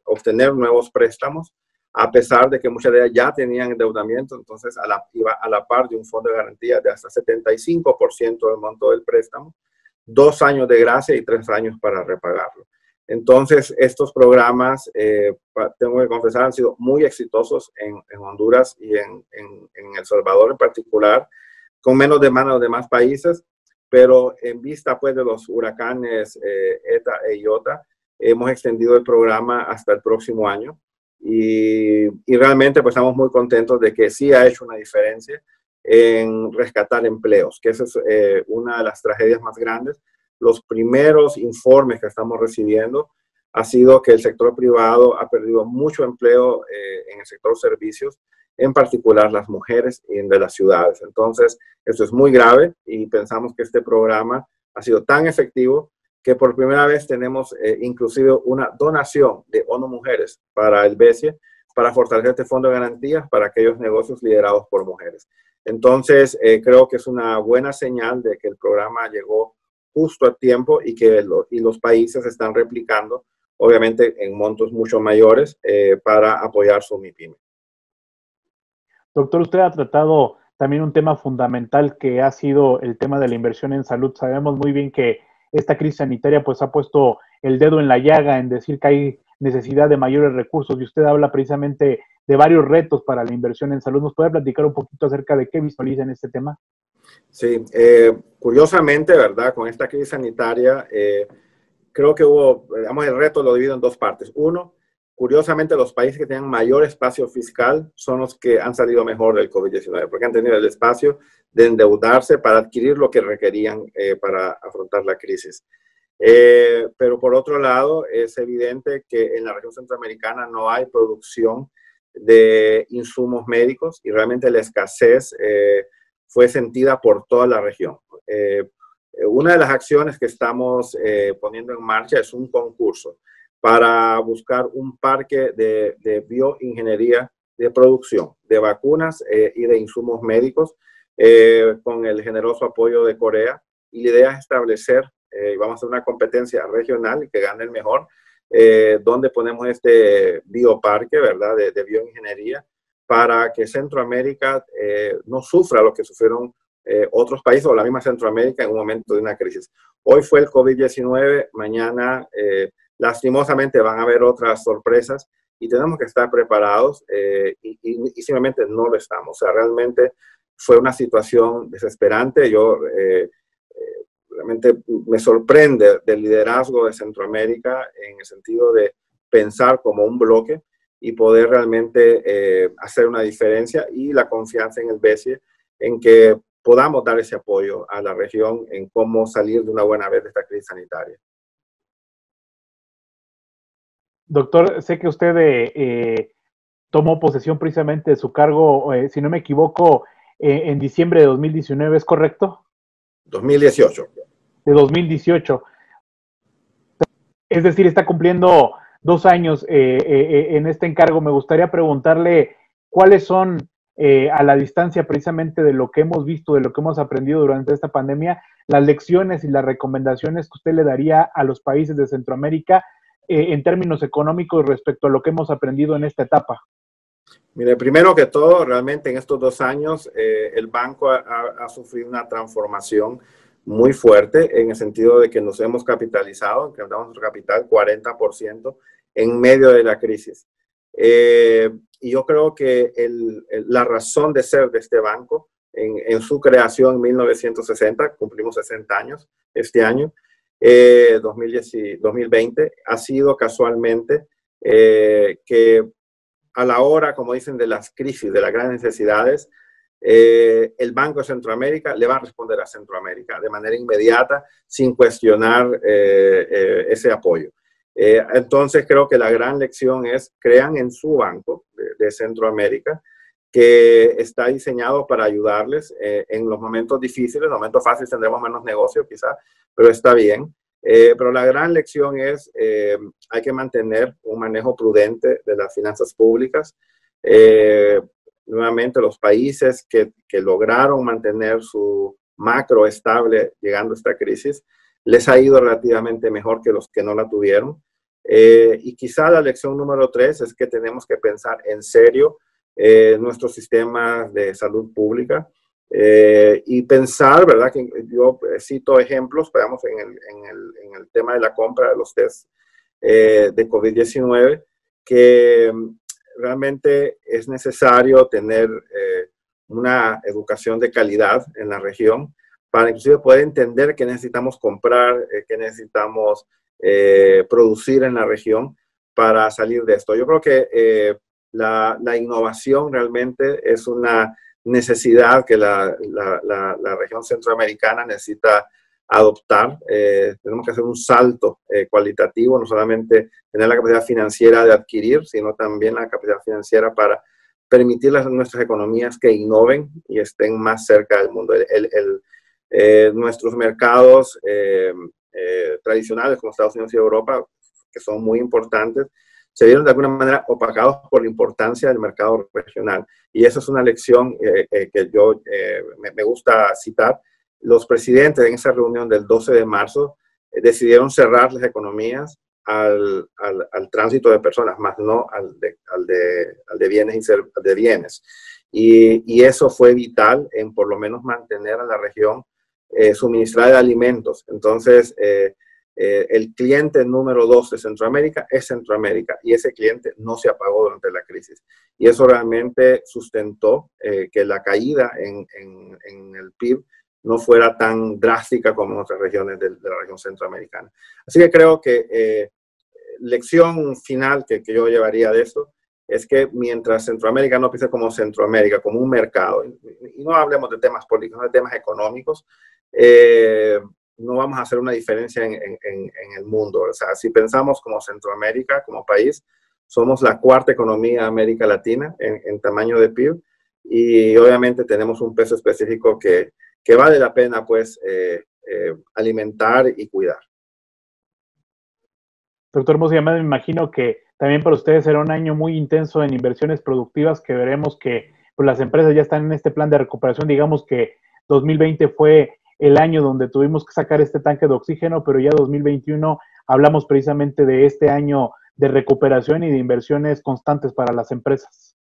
obtener nuevos préstamos, a pesar de que muchas de ellas ya tenían endeudamiento. Entonces iba a la par de un fondo de garantía de hasta 75% del monto del préstamo, 2 años de gracia y 3 años para repagarlo. Entonces, estos programas, tengo que confesar, han sido muy exitosos en Honduras y en El Salvador en particular, con menos demanda de los demás países, pero en vista, pues, de los huracanes ETA e IOTA, hemos extendido el programa hasta el próximo año y realmente, pues, estamos muy contentos de que sí ha hecho una diferencia en rescatar empleos, que esa es una de las tragedias más grandes. Los primeros informes que estamos recibiendo ha sido que el sector privado ha perdido mucho empleo en el sector servicios, en particular las mujeres de las ciudades. Entonces, esto es muy grave y pensamos que este programa ha sido tan efectivo que por primera vez tenemos inclusive una donación de ONU Mujeres para el BCE para fortalecer este fondo de garantías para aquellos negocios liderados por mujeres. Entonces, creo que es una buena señal de que el programa llegó justo a tiempo y que los países están replicando, obviamente en montos mucho mayores, para apoyar su MIPYME. Doctor, usted ha tratado también un tema fundamental que ha sido el tema de la inversión en salud. Sabemos muy bien que esta crisis sanitaria pues ha puesto el dedo en la llaga en decir que hay necesidad de mayores recursos y usted habla precisamente de varios retos para la inversión en salud. ¿Nos puede platicar un poquito acerca de qué visualiza en este tema? Sí, curiosamente, ¿verdad? Con esta crisis sanitaria, creo que digamos, el reto lo divido en 2 partes. Uno, curiosamente, los países que tienen mayor espacio fiscal son los que han salido mejor del COVID-19, porque han tenido el espacio de endeudarse para adquirir lo que requerían para afrontar la crisis. Pero por otro lado, es evidente que en la región centroamericana no hay producción de insumos médicos y realmente la escasez fue sentida por toda la región. una de las acciones que estamos poniendo en marcha es un concurso para buscar un parque de bioingeniería de producción, de vacunas y de insumos médicos, con el generoso apoyo de Corea. Y la idea es establecer, vamos a hacer una competencia regional y que gane el mejor, donde ponemos este bioparque, ¿verdad?, de bioingeniería, para que Centroamérica no sufra lo que sufrieron otros países o la misma Centroamérica en un momento de una crisis. Hoy fue el COVID-19, mañana lastimosamente van a haber otras sorpresas y tenemos que estar preparados y simplemente no lo estamos. O sea, realmente fue una situación desesperante. Yo realmente me sorprende del liderazgo de Centroamérica en el sentido de pensar como un bloque y poder realmente hacer una diferencia, y la confianza en el BCE en que podamos dar ese apoyo a la región en cómo salir de una buena vez de esta crisis sanitaria. Doctor, sé que usted tomó posesión precisamente de su cargo, si no me equivoco, en diciembre de 2019, ¿es correcto? 2018. De 2018. Es decir, está cumpliendo 2 años en este encargo. Me gustaría preguntarle cuáles son, a la distancia precisamente de lo que hemos visto, de lo que hemos aprendido durante esta pandemia, las lecciones y las recomendaciones que usted le daría a los países de Centroamérica en términos económicos respecto a lo que hemos aprendido en esta etapa. Mire, primero que todo, realmente en estos 2 años el banco ha sufrido una transformación muy fuerte en el sentido de que nos hemos capitalizado, incrementamos nuestro capital 40% en medio de la crisis. Y yo creo que la razón de ser de este banco en su creación en 1960, cumplimos 60 años este año, 2020, ha sido casualmente que a la hora, como dicen, de las crisis, de las grandes necesidades, el Banco de Centroamérica le va a responder a Centroamérica de manera inmediata, sin cuestionar ese apoyo. Entonces creo que la gran lección es: crean en su banco de Centroamérica, que está diseñado para ayudarles en los momentos difíciles. En los momentos fáciles tendremos menos negocio quizá, pero está bien. Pero la gran lección es hay que mantener un manejo prudente de las finanzas públicas. Nuevamente, los países que lograron mantener su macro estable llegando a esta crisis, les ha ido relativamente mejor que los que no la tuvieron. Y quizá la lección número 3 es que tenemos que pensar en serio nuestros sistemas de salud pública y pensar, ¿verdad? Que yo cito ejemplos, veamos en el tema de la compra de los test de COVID-19, que realmente es necesario tener una educación de calidad en la región para inclusive poder entender qué necesitamos comprar, qué necesitamos producir en la región para salir de esto. Yo creo que la innovación realmente es una necesidad que la región centroamericana necesita adoptar. Tenemos que hacer un salto cualitativo, no solamente tener la capacidad financiera de adquirir, sino también la capacidad financiera para permitir a nuestras economías que innoven y estén más cerca del mundo. Nuestros mercados tradicionales como Estados Unidos y Europa, que son muy importantes, se vieron de alguna manera opacados por la importancia del mercado regional. Y eso es una lección que yo me gusta citar. Los presidentes en esa reunión del 12 de marzo decidieron cerrar las economías al tránsito de personas, más no al de bienes. Y eso fue vital en por lo menos mantener a la región suministrada de alimentos. Entonces, el cliente número 2 de Centroamérica es Centroamérica, y ese cliente no se apagó durante la crisis. Y eso realmente sustentó que la caída en el PIB no fuera tan drástica como en otras regiones de la región centroamericana. Así que creo que lección final que yo llevaría de esto es que mientras Centroamérica no piense como Centroamérica, como un mercado, y no hablemos de temas políticos, no de temas económicos, no vamos a hacer una diferencia en el mundo. O sea, si pensamos como Centroamérica, como país, somos la 4ª economía de América Latina en tamaño de PIB, y obviamente tenemos un peso específico que vale la pena pues alimentar y cuidar. Doctor Mossi, además me imagino que también para ustedes será un año muy intenso en inversiones productivas, que veremos que pues, las empresas ya están en este plan de recuperación. Digamos que 2020 fue el año donde tuvimos que sacar este tanque de oxígeno, pero ya 2021 hablamos precisamente de este año de recuperación y de inversiones constantes para las empresas.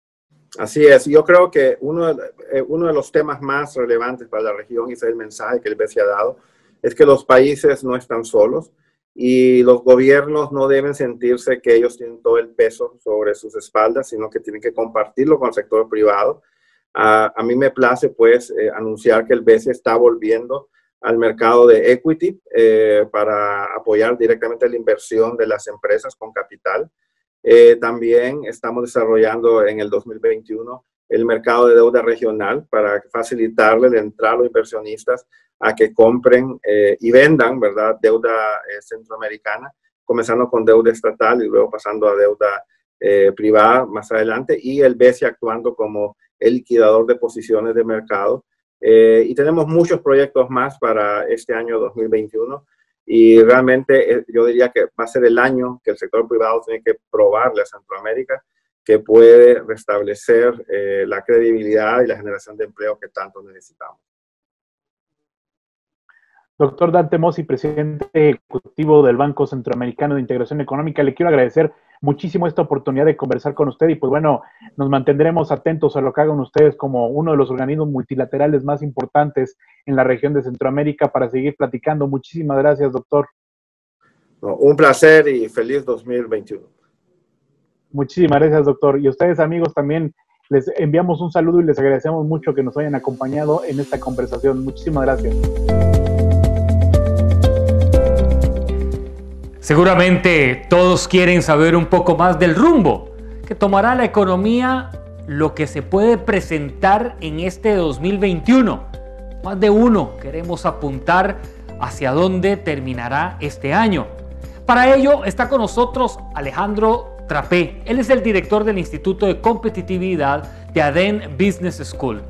Así es. Yo creo que uno de los temas más relevantes para la región, y ese es el mensaje que el BCE ha dado, es que los países no están solos y los gobiernos no deben sentirse que ellos tienen todo el peso sobre sus espaldas, sino que tienen que compartirlo con el sector privado. A mí me place, pues, anunciar que el BCE está volviendo al mercado de equity para apoyar directamente la inversión de las empresas con capital. También estamos desarrollando en el 2021 el mercado de deuda regional para facilitarle la entrada a los inversionistas a que compren y vendan, ¿verdad?, deuda centroamericana, comenzando con deuda estatal y luego pasando a deuda privada más adelante, y el BCE actuando como el liquidador de posiciones de mercado. Y tenemos muchos proyectos más para este año 2021 y realmente yo diría que va a ser el año que el sector privado tiene que probarle a Centroamérica que puede restablecer la credibilidad y la generación de empleo que tanto necesitamos. Doctor Dante Mossi, presidente ejecutivo del Banco Centroamericano de Integración Económica, le quiero agradecer muchísimo esta oportunidad de conversar con usted y pues bueno, nos mantendremos atentos a lo que hagan ustedes como uno de los organismos multilaterales más importantes en la región de Centroamérica para seguir platicando. Muchísimas gracias, doctor. Un placer y feliz 2021. Muchísimas gracias, doctor. Y a ustedes, amigos, también les enviamos un saludo y les agradecemos mucho que nos hayan acompañado en esta conversación. Muchísimas gracias. Seguramente todos quieren saber un poco más del rumbo que tomará la economía, lo que se puede presentar en este 2021. Más de uno queremos apuntar hacia dónde terminará este año. Para ello está con nosotros Alejandro Trapé. Él es el director del Instituto de Competitividad de ADEN Business School.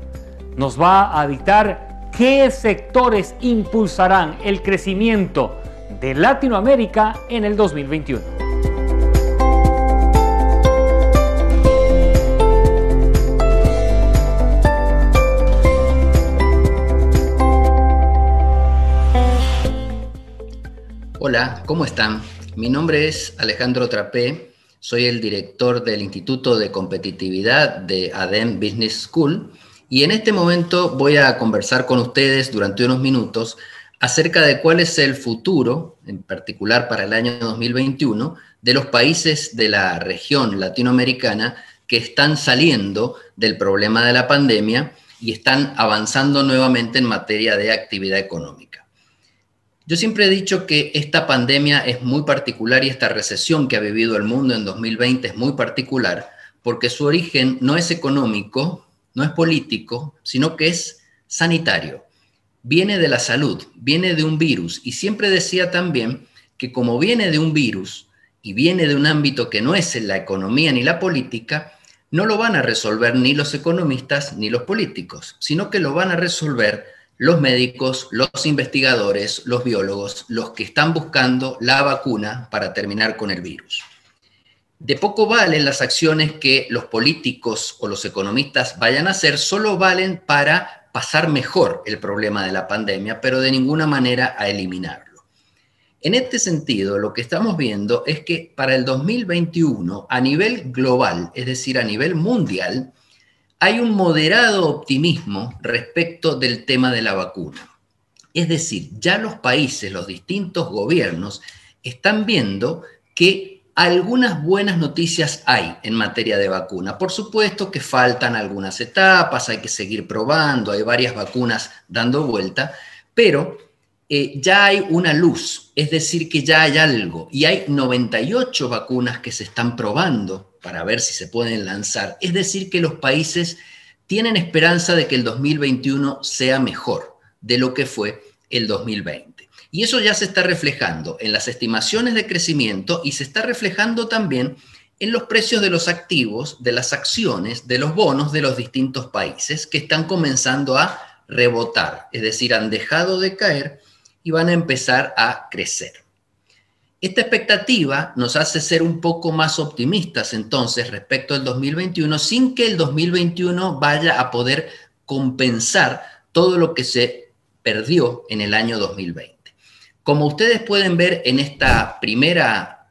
Nos va a dictar qué sectores impulsarán el crecimiento de Latinoamérica en el 2021. Hola, ¿cómo están? Mi nombre es Alejandro Trapé, soy el director del Instituto de Competitividad de ADEN Business School y en este momento voy a conversar con ustedes durante unos minutos acerca de cuál es el futuro, en particular para el año 2021, de los países de la región latinoamericana que están saliendo del problema de la pandemia y están avanzando nuevamente en materia de actividad económica. Yo siempre he dicho que esta pandemia es muy particular y esta recesión que ha vivido el mundo en 2020 es muy particular porque su origen no es económico, no es político, sino que es sanitario. Viene de la salud, viene de un virus y siempre decía también que como viene de un virus y viene de un ámbito que no es en la economía ni la política, no lo van a resolver ni los economistas ni los políticos, sino que lo van a resolver los médicos, los investigadores, los biólogos, los que están buscando la vacuna para terminar con el virus. De poco valen las acciones que los políticos o los economistas vayan a hacer, solo valen para pasar mejor el problema de la pandemia, pero de ninguna manera a eliminarlo. En este sentido, lo que estamos viendo es que para el 2021, a nivel global, es decir, a nivel mundial, hay un moderado optimismo respecto del tema de la vacuna. Es decir, ya los países, los distintos gobiernos, están viendo que algunas buenas noticias hay en materia de vacuna. Por supuesto que faltan algunas etapas, hay que seguir probando, hay varias vacunas dando vuelta, pero ya hay una luz, es decir, que ya hay algo. Y hay 98 vacunas que se están probando para ver si se pueden lanzar. Es decir, que los países tienen esperanza de que el 2021 sea mejor de lo que fue el 2020. Y eso ya se está reflejando en las estimaciones de crecimiento y se está reflejando también en los precios de los activos, de las acciones, de los bonos de los distintos países que están comenzando a rebotar, es decir, han dejado de caer y van a empezar a crecer. Esta expectativa nos hace ser un poco más optimistas entonces respecto al 2021, sin que el 2021 vaya a poder compensar todo lo que se perdió en el año 2020. Como ustedes pueden ver en esta primera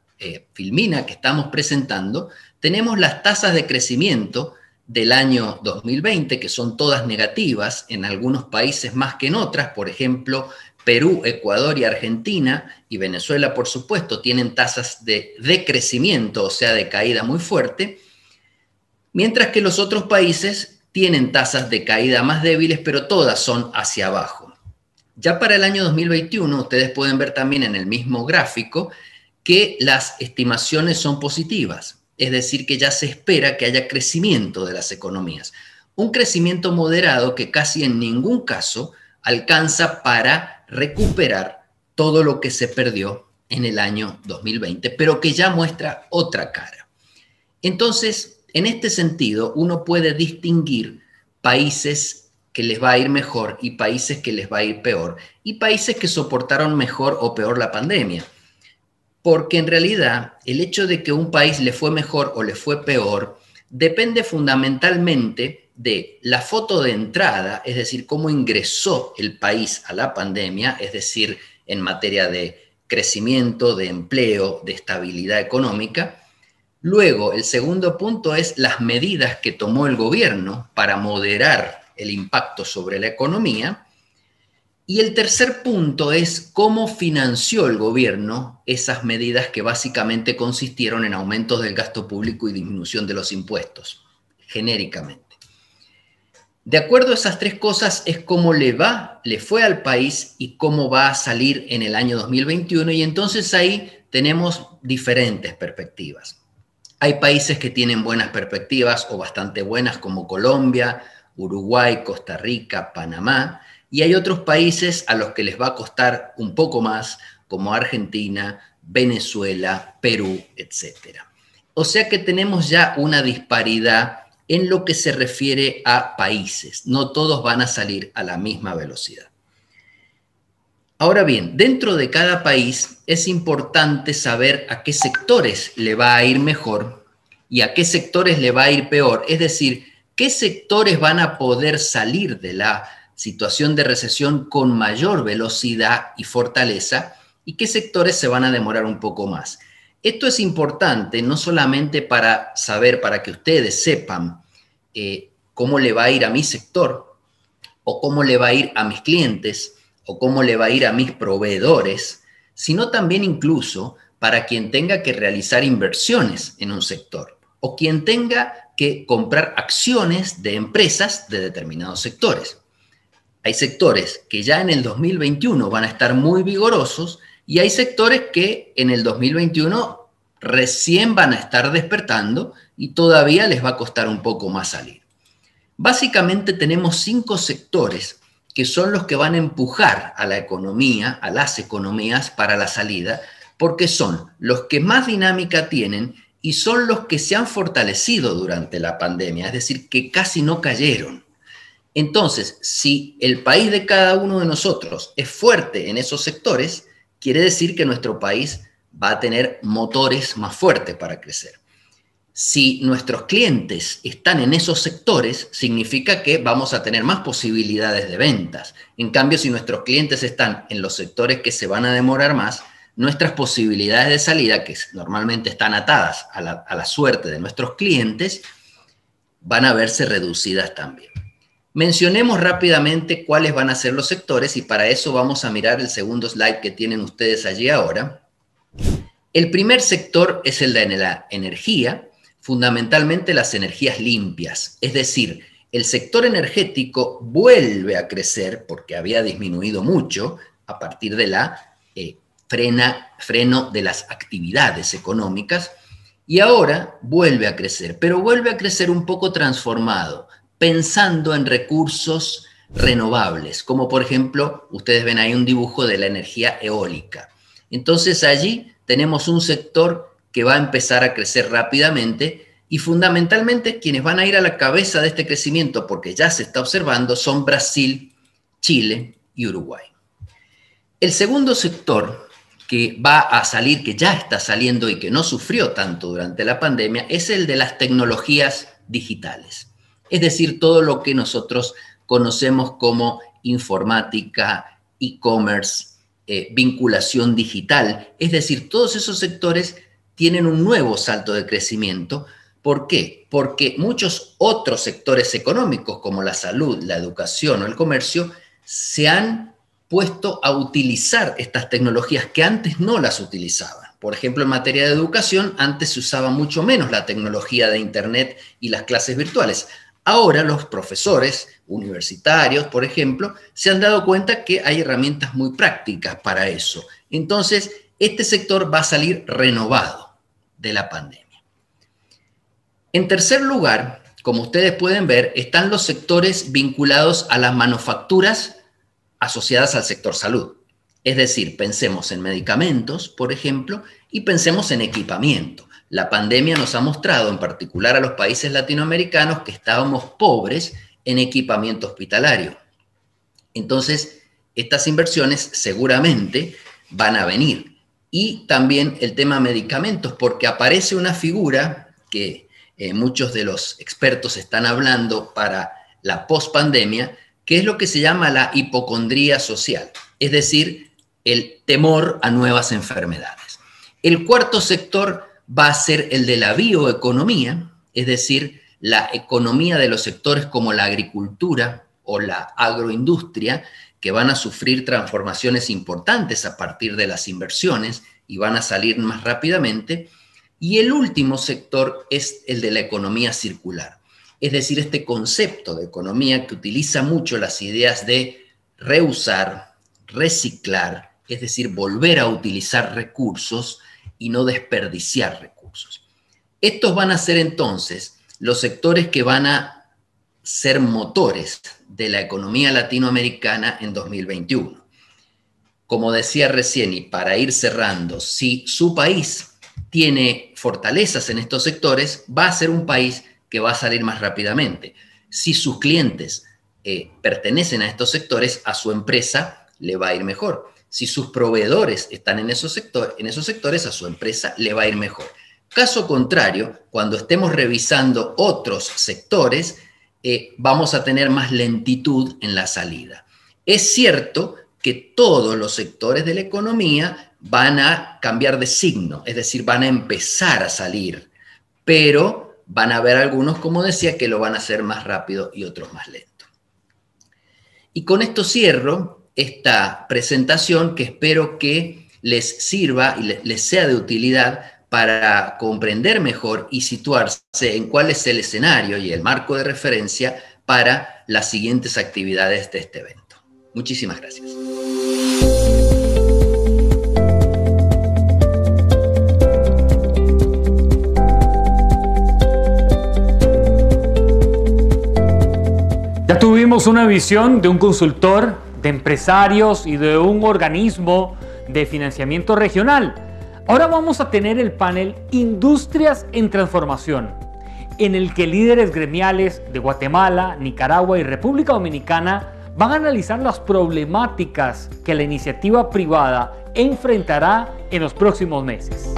filmina que estamos presentando, tenemos las tasas de crecimiento del año 2020, que son todas negativas, en algunos países más que en otras. Por ejemplo, Perú, Ecuador y Argentina, y Venezuela, por supuesto, tienen tasas de decrecimiento, o sea, de caída muy fuerte, mientras que los otros países tienen tasas de caída más débiles, pero todas son hacia abajo. Ya para el año 2021, ustedes pueden ver también en el mismo gráfico que las estimaciones son positivas, es decir, que ya se espera que haya crecimiento de las economías. Un crecimiento moderado que casi en ningún caso alcanza para recuperar todo lo que se perdió en el año 2020, pero que ya muestra otra cara. Entonces, en este sentido, uno puede distinguir países que les va a ir mejor y países que les va a ir peor, y países que soportaron mejor o peor la pandemia. Porque en realidad el hecho de que un país le fue mejor o le fue peor depende fundamentalmente de la foto de entrada, es decir, cómo ingresó el país a la pandemia, es decir, en materia de crecimiento, de empleo, de estabilidad económica. Luego, el segundo punto es las medidas que tomó el gobierno para moderar el impacto sobre la economía. Y el tercer punto es cómo financió el gobierno esas medidas que básicamente consistieron en aumentos del gasto público y disminución de los impuestos, genéricamente. De acuerdo a esas tres cosas es cómo le fue al país y cómo va a salir en el año 2021, y entonces ahí tenemos diferentes perspectivas. Hay países que tienen buenas perspectivas o bastante buenas, como Colombia, Uruguay, Costa Rica, Panamá, y hay otros países a los que les va a costar un poco más, como Argentina, Venezuela, Perú, etc. O sea que tenemos ya una disparidad en lo que se refiere a países. No todos van a salir a la misma velocidad. Ahora bien, dentro de cada país es importante saber a qué sectores le va a ir mejor y a qué sectores le va a ir peor. Es decir, qué sectores van a poder salir de la situación de recesión con mayor velocidad y fortaleza y qué sectores se van a demorar un poco más. Esto es importante no solamente para saber, para que ustedes sepan cómo le va a ir a mi sector o cómo le va a ir a mis clientes o cómo le va a ir a mis proveedores, sino también incluso para quien tenga que realizar inversiones en un sector o quien tenga que comprar acciones de empresas de determinados sectores. Hay sectores que ya en el 2021 van a estar muy vigorosos y hay sectores que en el 2021 recién van a estar despertando y todavía les va a costar un poco más salir. Básicamente tenemos 5 sectores que son los que van a empujar a la economía, a las economías para la salida, porque son los que más dinámica tienen y son los que se han fortalecido durante la pandemia, es decir, que casi no cayeron. Entonces, si el país de cada uno de nosotros es fuerte en esos sectores, quiere decir que nuestro país va a tener motores más fuertes para crecer. Si nuestros clientes están en esos sectores, significa que vamos a tener más posibilidades de ventas. En cambio, si nuestros clientes están en los sectores que se van a demorar más, nuestras posibilidades de salida, que normalmente están atadas a la suerte de nuestros clientes, van a verse reducidas también. Mencionemos rápidamente cuáles van a ser los sectores y para eso vamos a mirar el segundo slide que tienen ustedes allí ahora. El primer sector es el de la energía, fundamentalmente las energías limpias, es decir, el sector energético vuelve a crecer porque había disminuido mucho a partir de la freno de las actividades económicas y ahora vuelve a crecer, pero vuelve a crecer un poco transformado, pensando en recursos renovables, como por ejemplo, ustedes ven ahí un dibujo de la energía eólica. Entonces allí tenemos un sector que va a empezar a crecer rápidamente y fundamentalmente quienes van a ir a la cabeza de este crecimiento, porque ya se está observando, son Brasil, Chile y Uruguay. El segundo sector que va a salir, que ya está saliendo y que no sufrió tanto durante la pandemia, es el de las tecnologías digitales. Es decir, todo lo que nosotros conocemos como informática, e-commerce, vinculación digital. Es decir, todos esos sectores tienen un nuevo salto de crecimiento. ¿Por qué? Porque muchos otros sectores económicos, como la salud, la educación o el comercio, se han puesto a utilizar estas tecnologías que antes no las utilizaban. Por ejemplo, en materia de educación, antes se usaba mucho menos la tecnología de Internet y las clases virtuales. Ahora los profesores universitarios, por ejemplo, se han dado cuenta que hay herramientas muy prácticas para eso. Entonces, este sector va a salir renovado de la pandemia. En tercer lugar, como ustedes pueden ver, están los sectores vinculados a las manufacturas asociadas al sector salud. Es decir, pensemos en medicamentos, por ejemplo, y pensemos en equipamiento. La pandemia nos ha mostrado, en particular a los países latinoamericanos, que estábamos pobres en equipamiento hospitalario. Entonces, estas inversiones seguramente van a venir. Y también el tema medicamentos, porque aparece una figura que muchos de los expertos están hablando para la pospandemia, que es lo que se llama la hipocondría social, es decir, el temor a nuevas enfermedades. El cuarto sector va a ser el de la bioeconomía, es decir, la economía de los sectores como la agricultura o la agroindustria, que van a sufrir transformaciones importantes a partir de las inversiones y van a salir más rápidamente. Y el último sector es el de la economía circular, es decir, este concepto de economía que utiliza mucho las ideas de reusar, reciclar, es decir, volver a utilizar recursos y no desperdiciar recursos. Estos van a ser entonces los sectores que van a ser motores de la economía latinoamericana en 2021. Como decía recién, y para ir cerrando, si su país tiene fortalezas en estos sectores, va a ser un país que va a salir más rápidamente. Si sus clientes pertenecen a estos sectores, a su empresa le va a ir mejor. Si sus proveedores están en esos sectores, a su empresa le va a ir mejor. Caso contrario, cuando estemos revisando otros sectores, vamos a tener más lentitud en la salida. Es cierto que todos los sectores de la economía van a cambiar de signo, es decir, van a empezar a salir, pero van a haber algunos, como decía, que lo van a hacer más rápido y otros más lento. Y con esto cierro esta presentación que espero que les sirva y les sea de utilidad para comprender mejor y situarse en cuál es el escenario y el marco de referencia para las siguientes actividades de este evento. Muchísimas gracias. Ya tuvimos una visión de un consultor, de empresarios y de un organismo de financiamiento regional. Ahora vamos a tener el panel Industrias en Transformación, en el que líderes gremiales de Guatemala, Nicaragua y República Dominicana van a analizar las problemáticas que la iniciativa privada enfrentará en los próximos meses.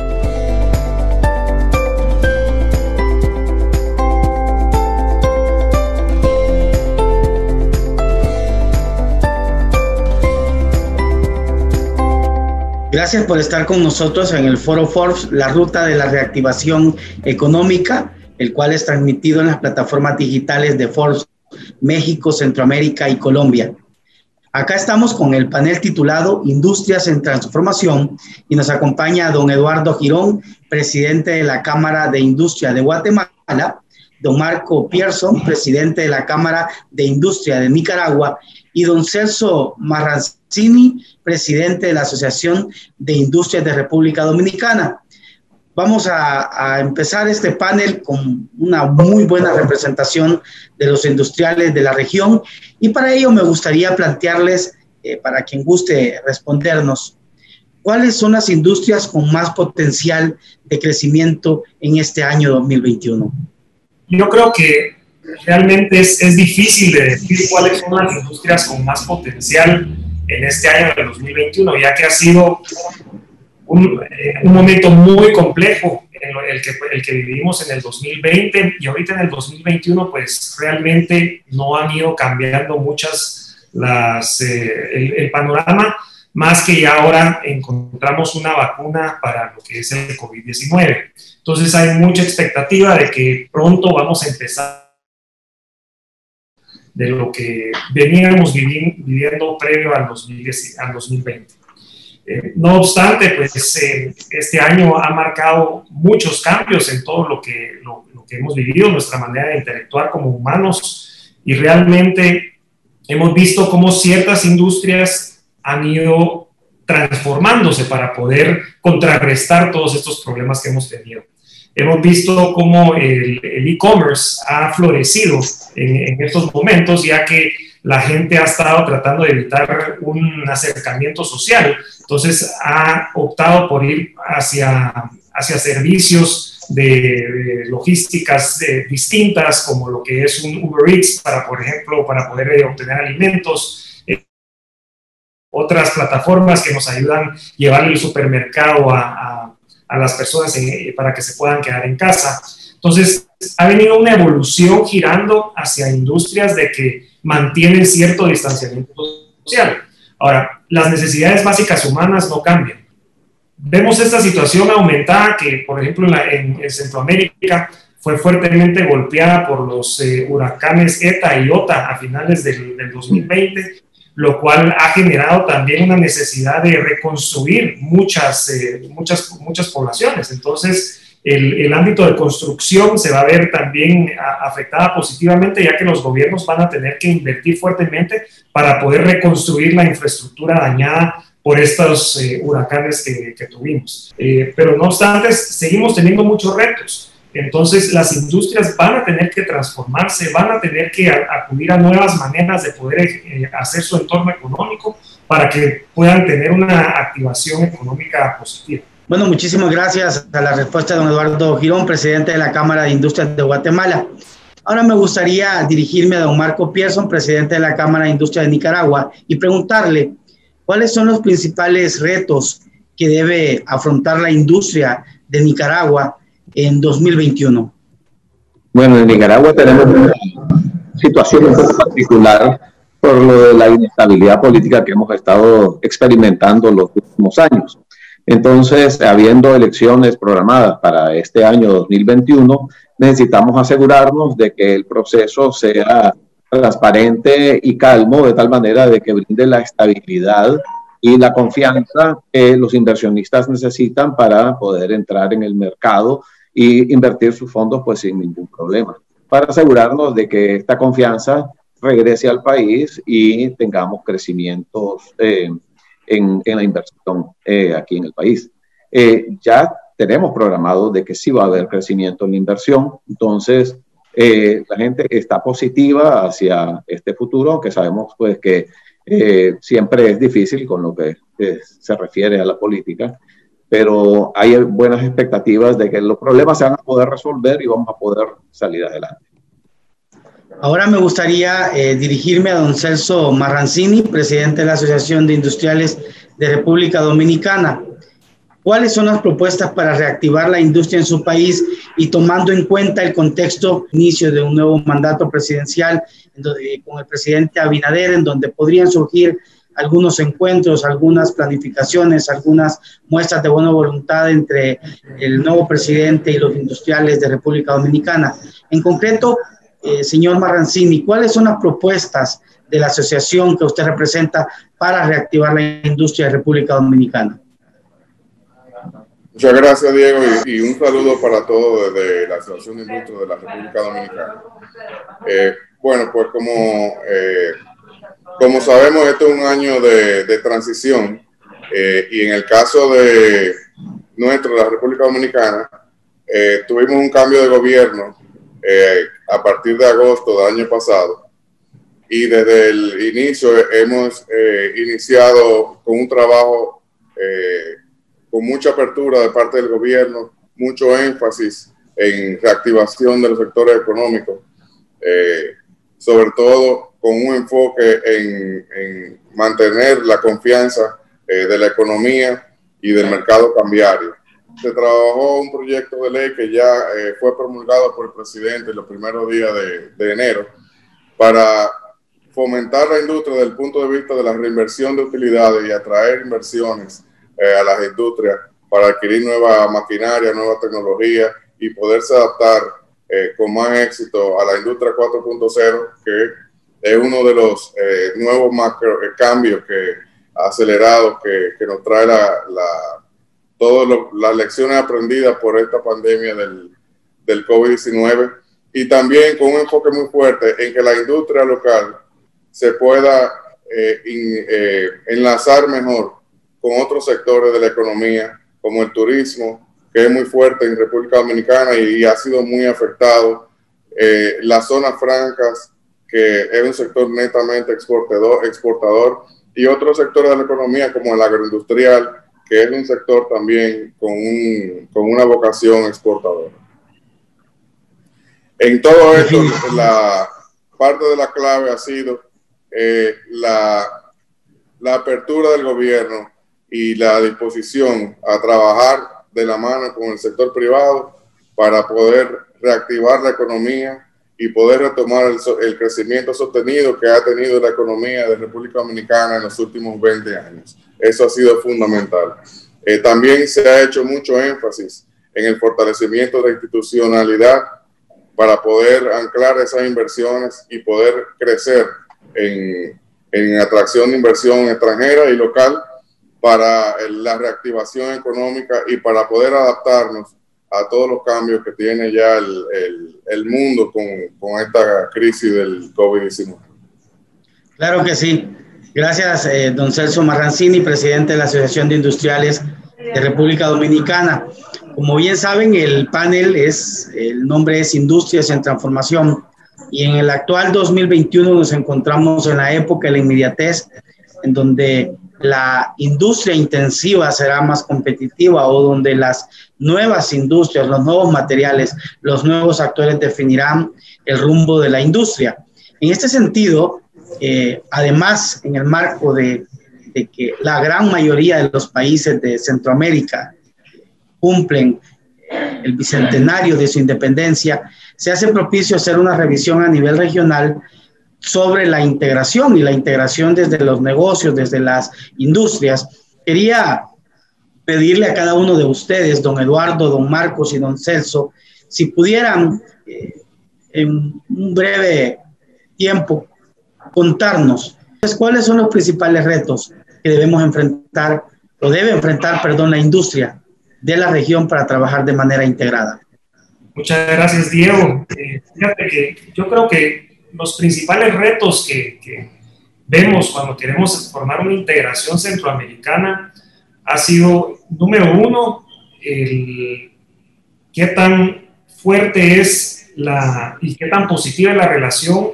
Gracias por estar con nosotros en el Foro Forbes, la ruta de la reactivación económica, el cual es transmitido en las plataformas digitales de Forbes México, Centroamérica y Colombia. Acá estamos con el panel titulado Industrias en Transformación y nos acompaña don Eduardo Girón, presidente de la Cámara de Industria de Guatemala, don Marco Pierson, presidente de la Cámara de Industria de Nicaragua, y don Celso Marrancini, presidente de la Asociación de Industrias de República Dominicana. Vamos a empezar este panel con una muy buena representación de los industriales de la región y para ello me gustaría plantearles, para quien guste respondernos, ¿cuáles son las industrias con más potencial de crecimiento en este año 2021? Yo creo que realmente es difícil de decir cuáles son las industrias con más potencial en este año del 2021, ya que ha sido un momento muy complejo el que vivimos en el 2020 y ahorita en el 2021 pues realmente no han ido cambiando muchas el panorama, más que ya ahora encontramos una vacuna para lo que es el COVID-19. Entonces hay mucha expectativa de que pronto vamos a empezar de lo que veníamos viviendo previo al 2020. No obstante, pues este año ha marcado muchos cambios en todo lo que hemos vivido, nuestra manera de interactuar como humanos, y realmente hemos visto cómo ciertas industrias han ido transformándose para poder contrarrestar todos estos problemas que hemos tenido. Hemos visto cómo el e-commerce ha florecido en estos momentos, ya que la gente ha estado tratando de evitar un acercamiento social. Entonces ha optado por ir hacia servicios de logísticas distintas, como lo que es un Uber Eats, por ejemplo, para poder obtener alimentos. Otras plataformas que nos ayudan a llevar el supermercado a las personas para que se puedan quedar en casa. Entonces, ha venido una evolución girando hacia industrias de que mantienen cierto distanciamiento social. Ahora, las necesidades básicas humanas no cambian. Vemos esta situación aumentada que, por ejemplo, en Centroamérica fue fuertemente golpeada por los huracanes ETA y OTA a finales del 2020, lo cual ha generado también una necesidad de reconstruir muchas poblaciones. Entonces, el ámbito de construcción se va a ver también afectada positivamente, ya que los gobiernos van a tener que invertir fuertemente para poder reconstruir la infraestructura dañada por estos huracanes que tuvimos. Pero no obstante, seguimos teniendo muchos retos. Entonces, las industrias van a tener que transformarse, van a tener que acudir a nuevas maneras de poder hacer su entorno económico para que puedan tener una activación económica positiva. Bueno, muchísimas gracias a la respuesta de don Eduardo Girón, presidente de la Cámara de Industrias de Guatemala. Ahora me gustaría dirigirme a don Marco Pierson, presidente de la Cámara de Industria de Nicaragua, y preguntarle cuáles son los principales retos que debe afrontar la industria de Nicaragua en 2021. Bueno, en Nicaragua tenemos una situación un poco particular por lo de la inestabilidad política que hemos estado experimentando los últimos años. Entonces, habiendo elecciones programadas para este año 2021, necesitamos asegurarnos de que el proceso sea transparente y calmo, de tal manera de que brinde la estabilidad y la confianza que los inversionistas necesitan para poder entrar en el mercado y invertir sus fondos pues sin ningún problema, para asegurarnos de que esta confianza regrese al país y tengamos crecimientos en la inversión aquí en el país. Ya tenemos programado de que sí va a haber crecimiento en la inversión, entonces la gente está positiva hacia este futuro, aunque sabemos pues que siempre es difícil con lo que se refiere a la política, pero hay buenas expectativas de que los problemas se van a poder resolver y vamos a poder salir adelante. Ahora me gustaría dirigirme a don Celso Marrancini, presidente de la Asociación de Industriales de República Dominicana. ¿Cuáles son las propuestas para reactivar la industria en su país y tomando en cuenta el contexto inicio de un nuevo mandato presidencial con el presidente Abinader, en donde podrían surgir algunos encuentros, algunas planificaciones, algunas muestras de buena voluntad entre el nuevo presidente y los industriales de República Dominicana? En concreto, señor Marrancini, ¿cuáles son las propuestas de la asociación que usted representa para reactivar la industria de República Dominicana? Muchas gracias, Diego, y un saludo para todos desde la Asociación de Industria de la República Dominicana. Bueno, pues como sabemos, este es un año de transición y en el caso de la República Dominicana, tuvimos un cambio de gobierno a partir de agosto del año pasado y desde el inicio hemos iniciado con un trabajo con mucha apertura de parte del gobierno, mucho énfasis en reactivación de los sectores económicos, sobre todo con un enfoque en mantener la confianza de la economía y del mercado cambiario. Se trabajó un proyecto de ley que ya fue promulgado por el presidente en los primeros días de enero para fomentar la industria desde el punto de vista de la reinversión de utilidades y atraer inversiones a las industrias para adquirir nueva maquinaria, nueva tecnología y poderse adaptar con más éxito a la industria 4.0, que es uno de los nuevos cambios acelerados que nos trae todas las lecciones aprendidas por esta pandemia del COVID-19, y también con un enfoque muy fuerte en que la industria local se pueda enlazar mejor con otros sectores de la economía, como el turismo, que es muy fuerte en República Dominicana y ha sido muy afectado. Las zonas francas, que es un sector netamente exportador, y otros sectores de la economía como el agroindustrial, que es un sector también con una vocación exportadora. En todo esto, la parte de la clave ha sido la apertura del gobierno y la disposición a trabajar de la mano con el sector privado para poder reactivar la economía y poder retomar el crecimiento sostenido que ha tenido la economía de República Dominicana en los últimos 20 años. Eso ha sido fundamental. También se ha hecho mucho énfasis en el fortalecimiento de la institucionalidad para poder anclar esas inversiones y poder crecer en atracción de inversión extranjera y local para la reactivación económica y para poder adaptarnos a todos los cambios que tiene ya el mundo con esta crisis del COVID-19. Claro que sí. Gracias, don Celso Marrancini, presidente de la Asociación de Industriales de República Dominicana. Como bien saben, el panel el nombre es Industrias en Transformación, y en el actual 2021 nos encontramos en la época de la inmediatez, en donde la industria intensiva será más competitiva, o donde las nuevas industrias, los nuevos materiales, los nuevos actores definirán el rumbo de la industria. En este sentido, además, en el marco de que la gran mayoría de los países de Centroamérica cumplen el bicentenario de su independencia, se hace propicio hacer una revisión a nivel regional sobre la integración, y la integración desde los negocios, desde las industrias. Quería pedirle a cada uno de ustedes, don Eduardo, don Marcos y don Celso, si pudieran en un breve tiempo contarnos cuáles son los principales retos que debemos enfrentar, o debe enfrentar, perdón, la industria de la región para trabajar de manera integrada. Muchas gracias, Diego. Fíjate que yo creo que los principales retos que vemos cuando queremos formar una integración centroamericana ha sido, número uno, qué tan fuerte es y qué tan positiva es la relación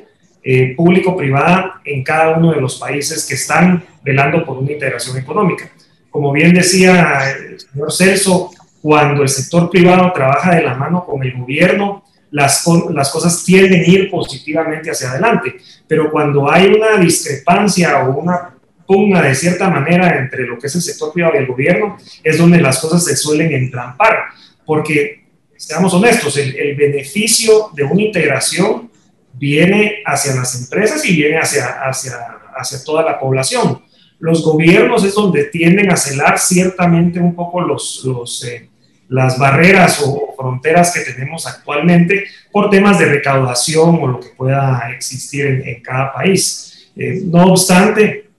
público-privada en cada uno de los países que están velando por una integración económica. Como bien decía el señor Celso, cuando el sector privado trabaja de la mano con el gobierno, las cosas tienden a ir positivamente hacia adelante. Pero cuando hay una discrepancia o una pugna de cierta manera entre lo que es el sector privado y el gobierno, es donde las cosas se suelen entrampar. Porque, seamos honestos, el beneficio de una integración viene hacia las empresas y viene hacia toda la población. Los gobiernos es donde tienden a celar ciertamente un poco las barreras o fronteras que tenemos actualmente por temas de recaudación o lo que pueda existir en cada país. No obstante,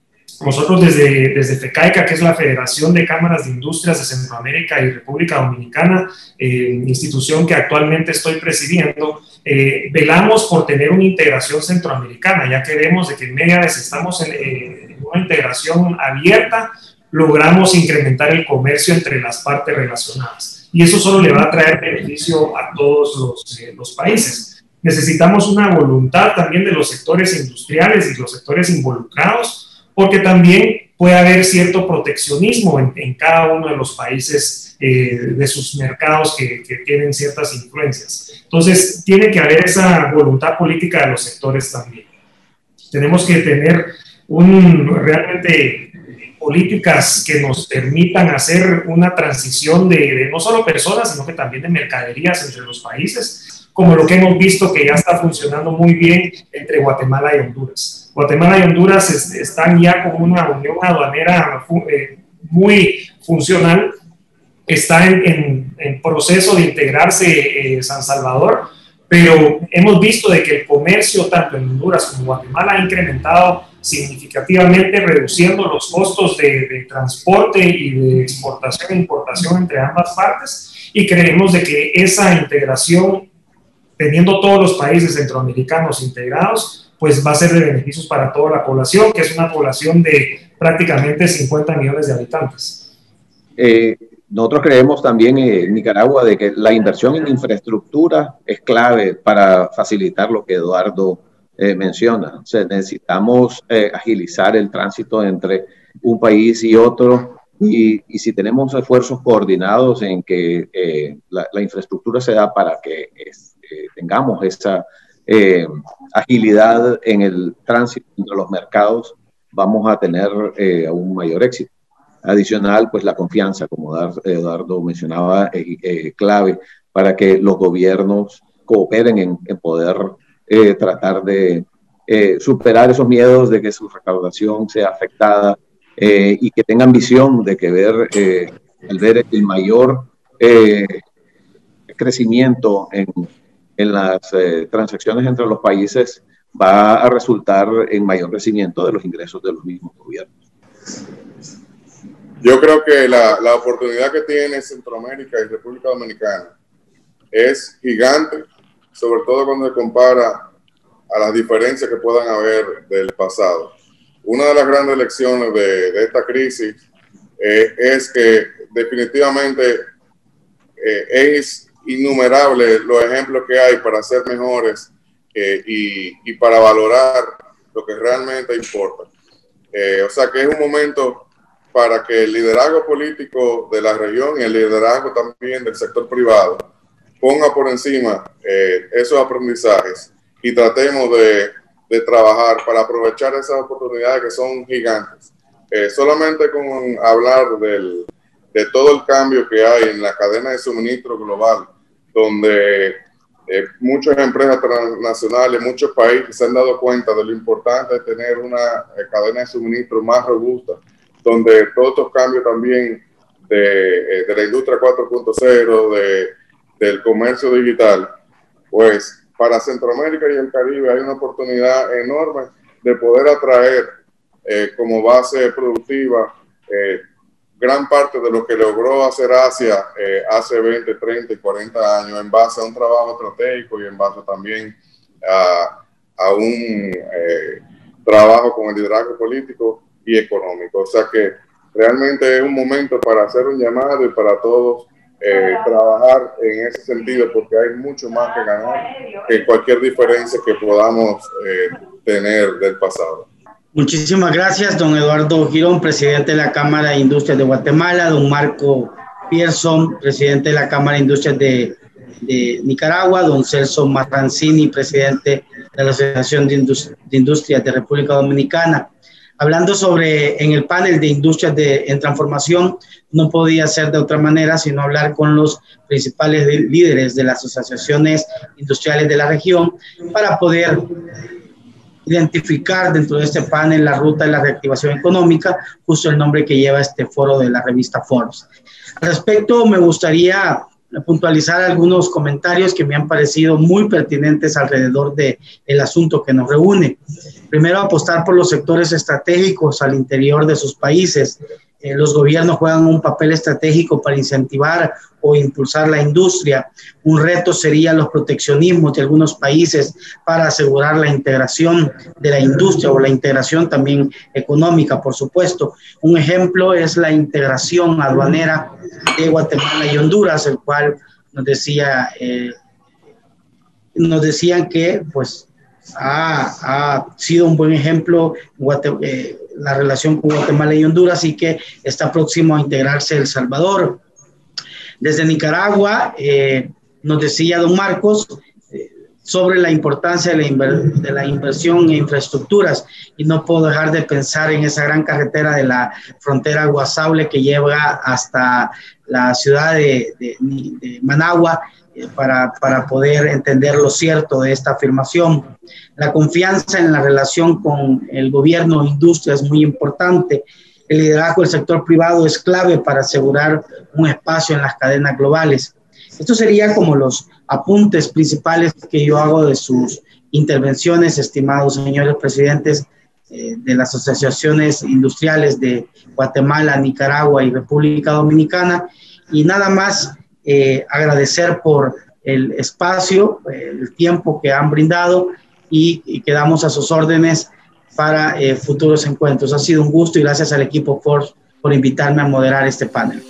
nosotros desde FECAICA, que es la Federación de Cámaras de Industrias de Centroamérica y República Dominicana, institución que actualmente estoy presidiendo, velamos por tener una integración centroamericana, ya que vemos de que en media vez estamos en una integración abierta, logramos incrementar el comercio entre las partes relacionadas. Y eso solo le va a traer beneficio a todos los países. Necesitamos una voluntad también de los sectores industriales y los sectores involucrados, porque también puede haber cierto proteccionismo en cada uno de los países de sus mercados que tienen ciertas influencias. Entonces, tiene que haber esa voluntad política de los sectores también. Tenemos que tener realmente políticas que nos permitan hacer una transición de no solo personas, sino que también de mercaderías entre los países, como lo que hemos visto que ya está funcionando muy bien entre Guatemala y Honduras. Guatemala y Honduras están ya con una unión aduanera muy funcional. Está en proceso de integrarse San Salvador, pero hemos visto de que el comercio tanto en Honduras como Guatemala ha incrementado significativamente, reduciendo los costos de transporte y de exportación e importación entre ambas partes, y creemos de que esa integración, teniendo todos los países centroamericanos integrados, pues va a ser de beneficios para toda la población, que es una población de prácticamente 50 millones de habitantes. Nosotros creemos también en Nicaragua de que la inversión en infraestructura es clave para facilitar lo que Eduardo menciona. O sea, necesitamos agilizar el tránsito entre un país y otro, y si tenemos esfuerzos coordinados en que la infraestructura se da para que tengamos esa agilidad en el tránsito entre los mercados, vamos a tener un mayor éxito. Adicional, pues la confianza, como Eduardo mencionaba, es clave para que los gobiernos cooperen en poder tratar de superar esos miedos de que su recaudación sea afectada, y que tengan visión de que al ver el mayor crecimiento en las transacciones entre los países, va a resultar en mayor crecimiento de los ingresos de los mismos gobiernos. Yo creo que la oportunidad que tiene Centroamérica y República Dominicana es gigante, sobre todo cuando se compara a las diferencias que puedan haber del pasado. Una de las grandes lecciones de esta crisis es que definitivamente es innumerable los ejemplos que hay para ser mejores y para valorar lo que realmente importa. O sea que es un momento para que el liderazgo político de la región y el liderazgo también del sector privado ponga por encima esos aprendizajes y tratemos de trabajar para aprovechar esas oportunidades que son gigantes. Solamente con hablar de todo el cambio que hay en la cadena de suministro global, donde muchas empresas transnacionales, muchos países se han dado cuenta de lo importante de tener una cadena de suministro más robusta, donde todos estos cambios también de la industria 4.0, del comercio digital, pues para Centroamérica y el Caribe hay una oportunidad enorme de poder atraer como base productiva gran parte de lo que logró hacer Asia hace 20, 30 y 40 años en base a un trabajo estratégico y en base también a un trabajo con el liderazgo político y económico. O sea que realmente es un momento para hacer un llamado y para todos trabajar en ese sentido, porque hay mucho más que ganar que cualquier diferencia que podamos tener del pasado. Muchísimas gracias, don Eduardo Girón, presidente de la Cámara de Industrias de Guatemala, don Marco Pierson, presidente de la Cámara de Industrias de Nicaragua, don Celso Marrancini, presidente de la Asociación de Industrias de República Dominicana. Hablando en el panel de industrias en transformación, no podía ser de otra manera sino hablar con los principales líderes de las asociaciones industriales de la región para poder identificar dentro de este panel la ruta de la reactivación económica, justo el nombre que lleva este foro de la revista Forbes. Al respecto, me gustaría puntualizar algunos comentarios que me han parecido muy pertinentes alrededor del asunto que nos reúne. Primero, apostar por los sectores estratégicos al interior de sus países. Los gobiernos juegan un papel estratégico para incentivar o impulsar la industria. Un reto sería los proteccionismos de algunos países para asegurar la integración de la industria o la integración también económica, por supuesto. Un ejemplo es la integración aduanera de Guatemala y Honduras, el cual nos decían que pues ha sido un buen ejemplo la relación con Guatemala y Honduras, y que está próximo a integrarse El Salvador. Desde Nicaragua, nos decía don Marcos, sobre la importancia de la inversión en infraestructuras, y no puedo dejar de pensar en esa gran carretera de la frontera Guasable que lleva hasta la ciudad de Managua, para poder entender lo cierto de esta afirmación. La confianza en la relación con el gobierno e industria es muy importante. El liderazgo del sector privado es clave para asegurar un espacio en las cadenas globales. Estos serían como los apuntes principales que yo hago de sus intervenciones, estimados señores presidentes de las asociaciones industriales de Guatemala, Nicaragua y República Dominicana. Y nada más agradecer por el espacio, el tiempo que han brindado, y quedamos a sus órdenes para futuros encuentros. Ha sido un gusto y gracias al equipo Forbes por invitarme a moderar este panel.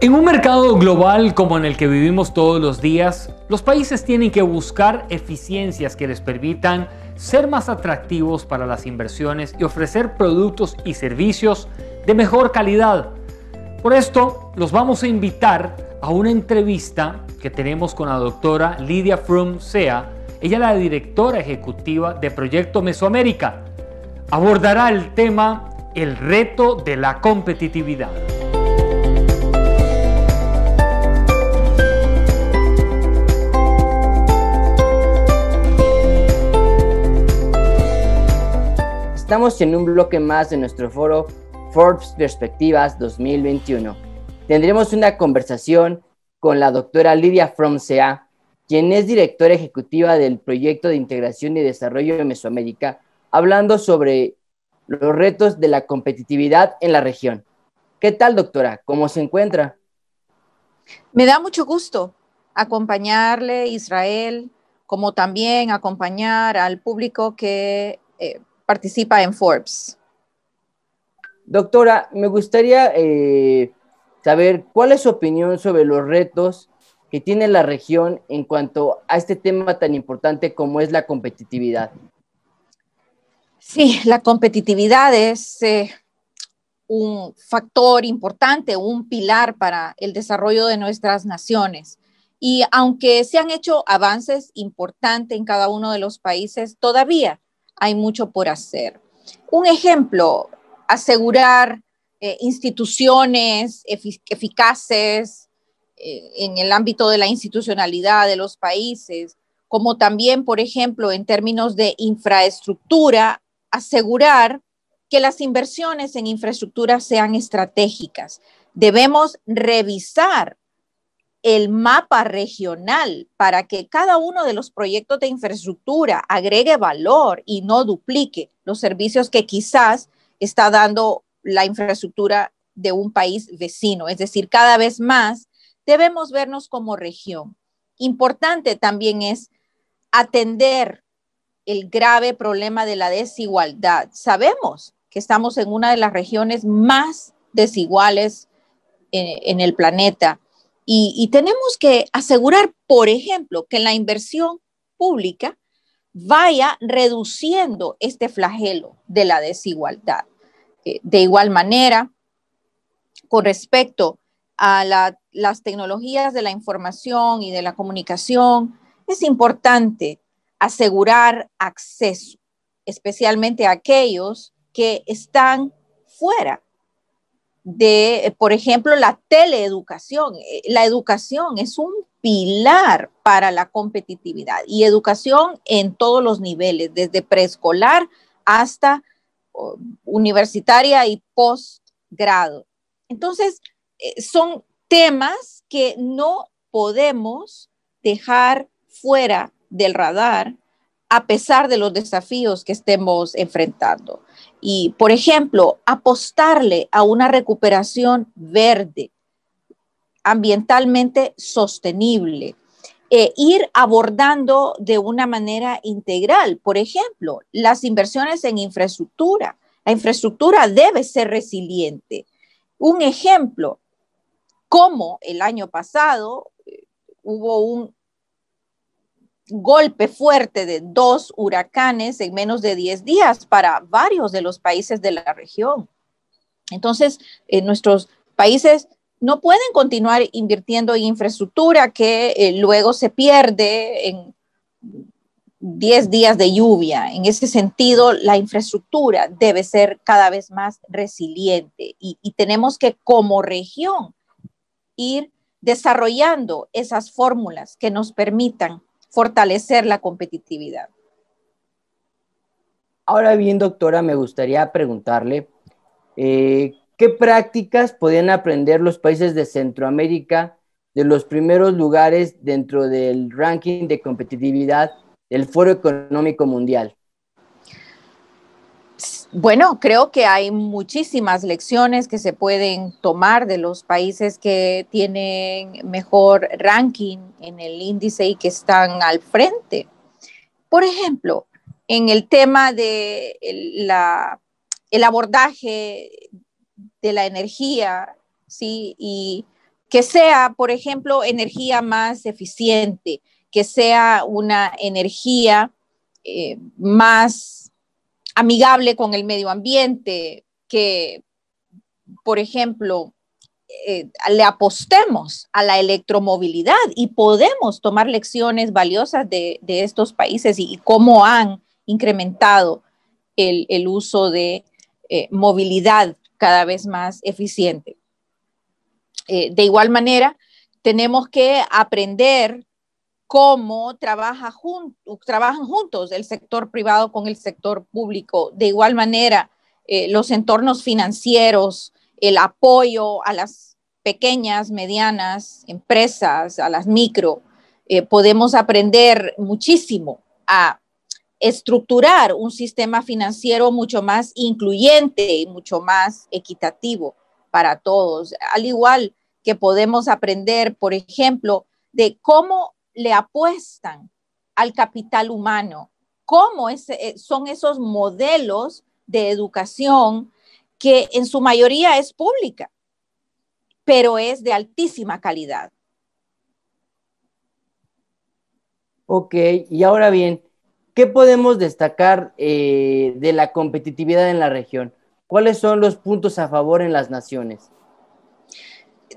En un mercado global como en el que vivimos todos los días, los países tienen que buscar eficiencias que les permitan ser más atractivos para las inversiones y ofrecer productos y servicios de mejor calidad. Por esto, los vamos a invitar a una entrevista que tenemos con la doctora Lydia Fromm Sea. Ella es la directora ejecutiva de Proyecto Mesoamérica. Abordará el tema El reto de la competitividad. Estamos en un bloque más de nuestro foro Forbes Perspectivas 2021. Tendremos una conversación con la doctora Lydia Fromm Sea, quien es directora ejecutiva del Proyecto de Integración y Desarrollo de Mesoamérica, hablando sobre los retos de la competitividad en la región. ¿Qué tal, doctora? ¿Cómo se encuentra? Me da mucho gusto acompañarle, Israel, como también acompañar al público que participa en Forbes. Doctora, me gustaría saber cuál es su opinión sobre los retos que tiene la región en cuanto a este tema tan importante como es la competitividad. Sí, la competitividad es un factor importante, un pilar para el desarrollo de nuestras naciones. Y aunque se han hecho avances importantes en cada uno de los países, todavía hay mucho por hacer. Un ejemplo, asegurar instituciones eficaces en el ámbito de la institucionalidad de los países, como también, por ejemplo, en términos de infraestructura, asegurar que las inversiones en infraestructura sean estratégicas. Debemos revisar el mapa regional para que cada uno de los proyectos de infraestructura agregue valor y no duplique los servicios que quizás está dando la infraestructura de un país vecino. Es decir, cada vez más debemos vernos como región. Importante también es atender el grave problema de la desigualdad. Sabemos que estamos en una de las regiones más desiguales en el planeta. Y tenemos que asegurar, por ejemplo, que la inversión pública vaya reduciendo este flagelo de la desigualdad. De igual manera, con respecto a las tecnologías de la información y de la comunicación, es importante asegurar acceso, especialmente a aquellos que están fuera de, por ejemplo, la teleeducación. La educación es un pilar para la competitividad, y educación en todos los niveles, desde preescolar hasta universitaria y postgrado. Entonces, son temas que no podemos dejar fuera del radar a pesar de los desafíos que estemos enfrentando. Y, por ejemplo, apostarle a una recuperación verde, ambientalmente sostenible, ir abordando de una manera integral, por ejemplo, las inversiones en infraestructura. La infraestructura debe ser resiliente. Un ejemplo, como el año pasado hubo un golpe fuerte de 2 huracanes en menos de 10 días para varios de los países de la región. Entonces, nuestros países no pueden continuar invirtiendo en infraestructura que luego se pierde en 10 días de lluvia. En ese sentido, la infraestructura debe ser cada vez más resiliente y tenemos que, como región, ir desarrollando esas fórmulas que nos permitan fortalecer la competitividad. Ahora bien, doctora, me gustaría preguntarle, ¿qué prácticas podrían aprender los países de Centroamérica de los primeros lugares dentro del ranking de competitividad del Foro Económico Mundial? Bueno, creo que hay muchísimas lecciones que se pueden tomar de los países que tienen mejor ranking en el índice y que están al frente. Por ejemplo, en el tema de el abordaje de la energía, ¿sí? Y que sea, por ejemplo, energía más eficiente, que sea una energía más amigable con el medio ambiente, que, por ejemplo, le apostemos a la electromovilidad y podemos tomar lecciones valiosas de estos países y cómo han incrementado el uso de movilidad cada vez más eficiente. De igual manera, tenemos que aprender cómo trabajan juntos el sector privado con el sector público. De igual manera, los entornos financieros, el apoyo a las pequeñas, medianas empresas, a las micro, podemos aprender muchísimo a estructurar un sistema financiero mucho más incluyente y mucho más equitativo para todos. Al igual que podemos aprender, por ejemplo, de cómo le apuestan al capital humano, cómo son esos modelos de educación que en su mayoría es pública, pero es de altísima calidad. Ok, y ahora bien, ¿qué podemos destacar de la competitividad en la región? ¿Cuáles son los puntos a favor en las naciones?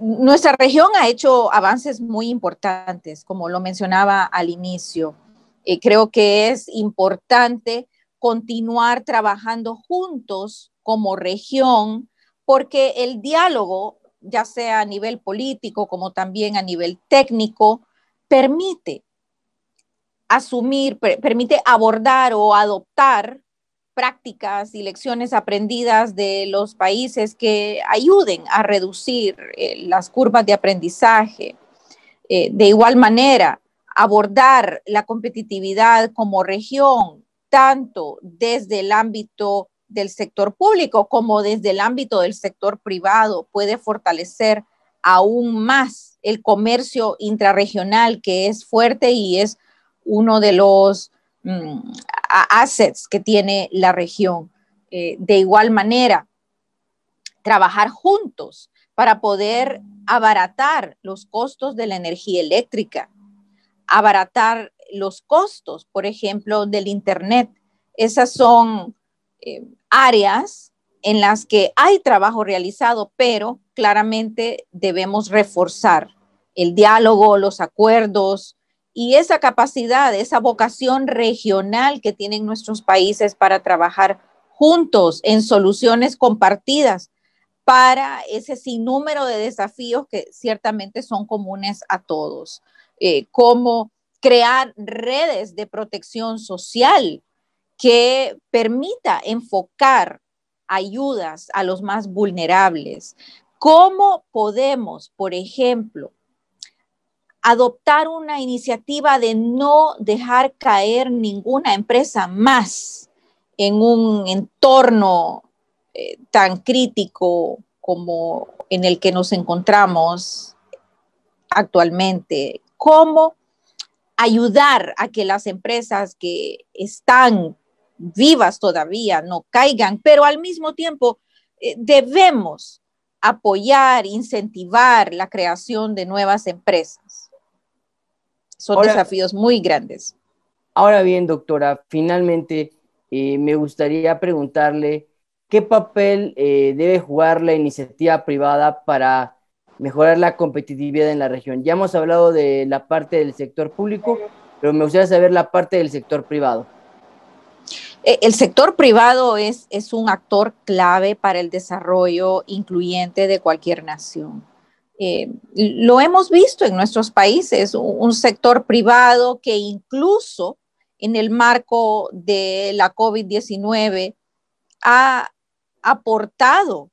Nuestra región ha hecho avances muy importantes, como lo mencionaba al inicio. Creo que es importante continuar trabajando juntos como región, porque el diálogo, ya sea a nivel político como también a nivel técnico, permite abordar o adoptar prácticas y lecciones aprendidas de los países que ayuden a reducir las curvas de aprendizaje. De igual manera, abordar la competitividad como región, tanto desde el ámbito del sector público como desde el ámbito del sector privado, puede fortalecer aún más el comercio intrarregional, que es fuerte y es uno de los assets que tiene la región. De igual manera, trabajar juntos para poder abaratar los costos de la energía eléctrica, abaratar los costos, por ejemplo, del Internet. Esas son áreas en las que hay trabajo realizado, pero claramente debemos reforzar el diálogo, los acuerdos, y esa capacidad, esa vocación regional que tienen nuestros países para trabajar juntos en soluciones compartidas para ese sinnúmero de desafíos que ciertamente son comunes a todos, como crear redes de protección social que permita enfocar ayudas a los más vulnerables. ¿Cómo podemos, por ejemplo, adoptar una iniciativa de no dejar caer ninguna empresa más en un entorno tan crítico como en el que nos encontramos actualmente? ¿Cómo ayudar a que las empresas que están vivas todavía no caigan, pero al mismo tiempo debemos apoyar, incentivar la creación de nuevas empresas? Son desafíos muy grandes. Ahora bien, doctora, finalmente me gustaría preguntarle qué papel debe jugar la iniciativa privada para mejorar la competitividad en la región? Ya hemos hablado de la parte del sector público, pero me gustaría saber la parte del sector privado. El sector privado es un actor clave para el desarrollo incluyente de cualquier nación. Lo hemos visto en nuestros países, un sector privado que incluso en el marco de la COVID-19 ha aportado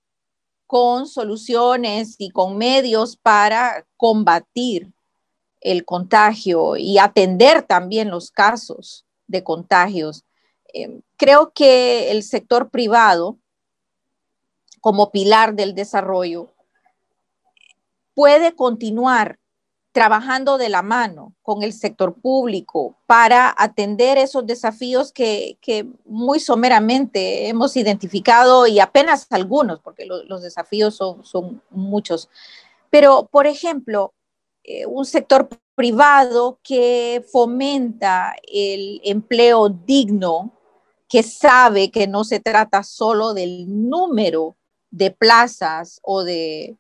con soluciones y con medios para combatir el contagio y atender también los casos de contagios. Creo que el sector privado, como pilar del desarrollo, puede continuar trabajando de la mano con el sector público para atender esos desafíos que muy someramente hemos identificado, y apenas algunos, porque los desafíos son muchos. Pero, por ejemplo, un sector privado que fomenta el empleo digno, que sabe que no se trata solo del número de plazas o de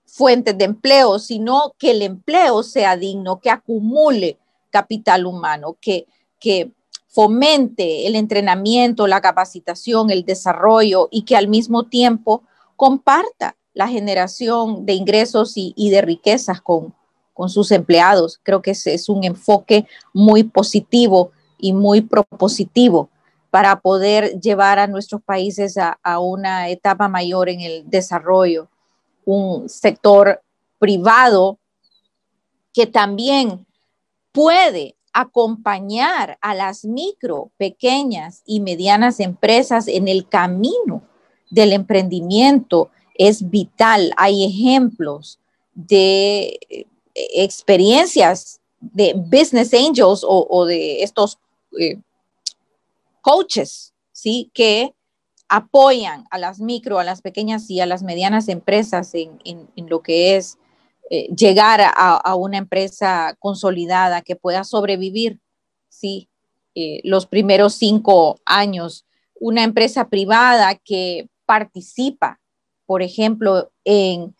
fuentes de empleo, sino que el empleo sea digno, que acumule capital humano, que fomente el entrenamiento, la capacitación, el desarrollo, y que al mismo tiempo comparta la generación de ingresos y de riquezas con sus empleados. Creo que ese es un enfoque muy positivo y muy propositivo para poder llevar a nuestros países a una etapa mayor en el desarrollo. Un sector privado que también puede acompañar a las micro, pequeñas y medianas empresas en el camino del emprendimiento es vital. Hay ejemplos de experiencias de business angels o de estos coaches, ¿sí?, que apoyan a las micro, a las pequeñas y a las medianas empresas en lo que es llegar a una empresa consolidada que pueda sobrevivir, ¿sí?, los primeros 5 años. Una empresa privada que participa, por ejemplo, en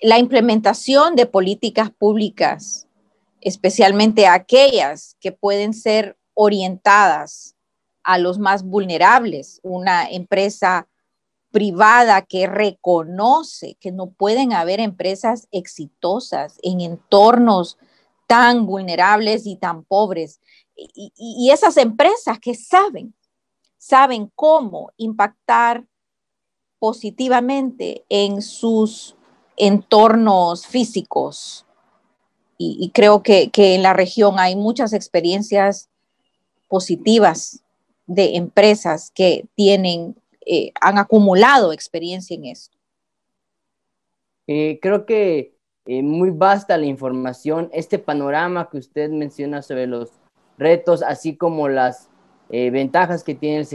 la implementación de políticas públicas, especialmente aquellas que pueden ser orientadas a los más vulnerables. Una empresa privada que reconoce que no pueden haber empresas exitosas en entornos tan vulnerables y tan pobres. Y esas empresas que saben cómo impactar positivamente en sus entornos físicos. Y creo que en la región hay muchas experiencias positivas de empresas que han acumulado experiencia en esto. Creo que muy vasta la información, este panorama que usted menciona sobre los retos, así como las ventajas que tiene el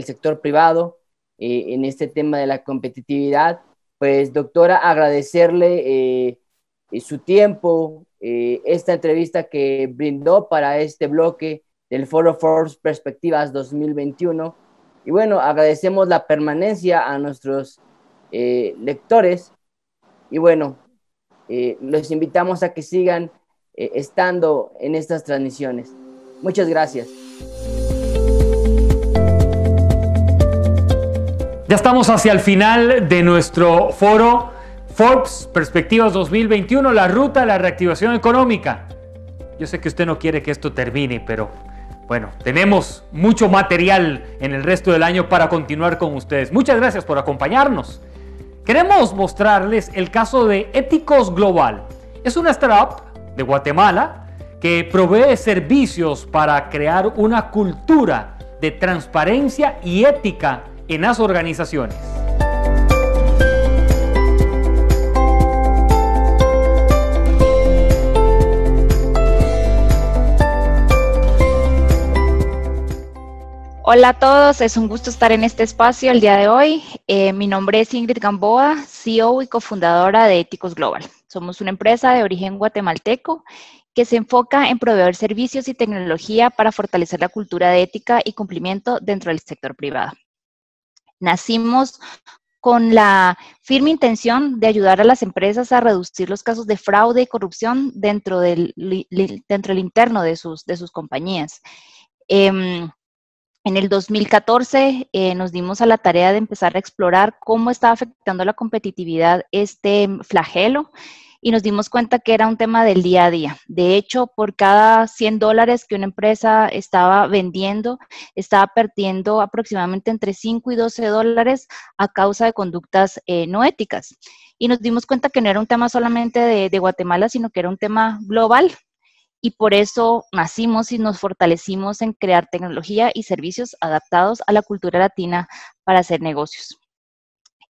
sector privado en este tema de la competitividad. Pues, doctora, agradecerle su tiempo, esta entrevista que brindó para este bloque del Foro Forbes Perspectivas 2021. Y bueno, agradecemos la permanencia a nuestros lectores. Y bueno, los invitamos a que sigan estando en estas transmisiones. Muchas gracias. Ya estamos hacia el final de nuestro foro Forbes Perspectivas 2021, la ruta de la reactivación económica. Yo sé que usted no quiere que esto termine, pero bueno, tenemos mucho material en el resto del año para continuar con ustedes. Muchas gracias por acompañarnos. Queremos mostrarles el caso de Éticos Global. Es una startup de Guatemala que provee servicios para crear una cultura de transparencia y ética en las organizaciones. Hola a todos, es un gusto estar en este espacio el día de hoy. Mi nombre es Ingrid Gamboa, CEO y cofundadora de Éticos Global. Somos una empresa de origen guatemalteco que se enfoca en proveer servicios y tecnología para fortalecer la cultura de ética y cumplimiento dentro del sector privado. Nacimos con la firme intención de ayudar a las empresas a reducir los casos de fraude y corrupción dentro del interno de sus compañías. En el 2014 nos dimos a la tarea de empezar a explorar cómo estaba afectando la competitividad este flagelo, y nos dimos cuenta que era un tema del día a día. De hecho, por cada $100 que una empresa estaba vendiendo, estaba perdiendo aproximadamente entre 5 y 12 dólares a causa de conductas no éticas. Y nos dimos cuenta que no era un tema solamente de Guatemala, sino que era un tema global. Y por eso nacimos y nos fortalecimos en crear tecnología y servicios adaptados a la cultura latina para hacer negocios.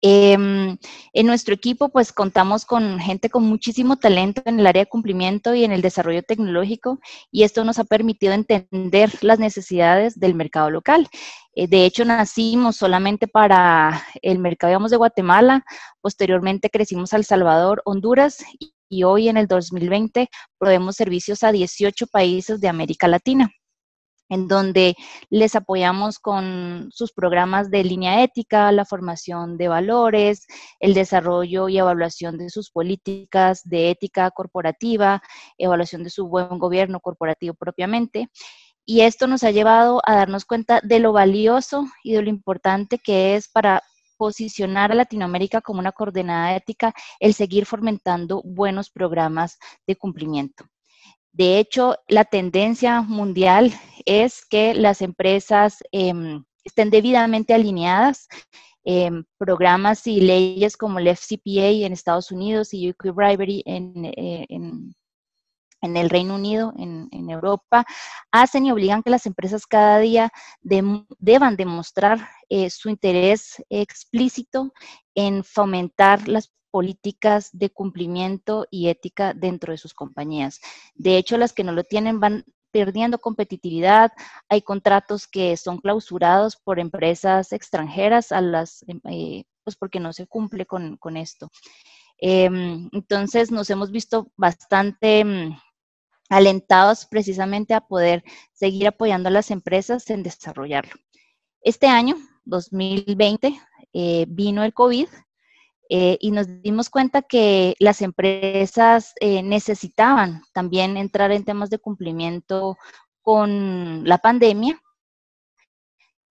En nuestro equipo, pues, contamos con gente con muchísimo talento en el área de cumplimiento y en el desarrollo tecnológico, y esto nos ha permitido entender las necesidades del mercado local. De hecho, nacimos solamente para el mercado, digamos, de Guatemala. Posteriormente crecimos a El Salvador, Honduras, y hoy en el 2020 proveemos servicios a 18 países de América Latina, en donde les apoyamos con sus programas de línea ética, la formación de valores, el desarrollo y evaluación de sus políticas de ética corporativa, evaluación de su buen gobierno corporativo propiamente. Y esto nos ha llevado a darnos cuenta de lo valioso y de lo importante que es para posicionar a Latinoamérica como una coordenada ética el seguir fomentando buenos programas de cumplimiento. De hecho, la tendencia mundial es que las empresas estén debidamente alineadas. Programas y leyes como el FCPA en Estados Unidos y UK Bribery en el Reino Unido, en Europa, hacen y obligan que las empresas cada día deban demostrar su interés explícito en fomentar las políticas de cumplimiento y ética dentro de sus compañías. De hecho, las que no lo tienen van perdiendo competitividad. Hay contratos que son clausurados por empresas extranjeras pues porque no se cumple con esto. Entonces, nos hemos visto bastante alentados precisamente a poder seguir apoyando a las empresas en desarrollarlo. Este año, 2020, vino el COVID, y nos dimos cuenta que las empresas necesitaban también entrar en temas de cumplimiento con la pandemia,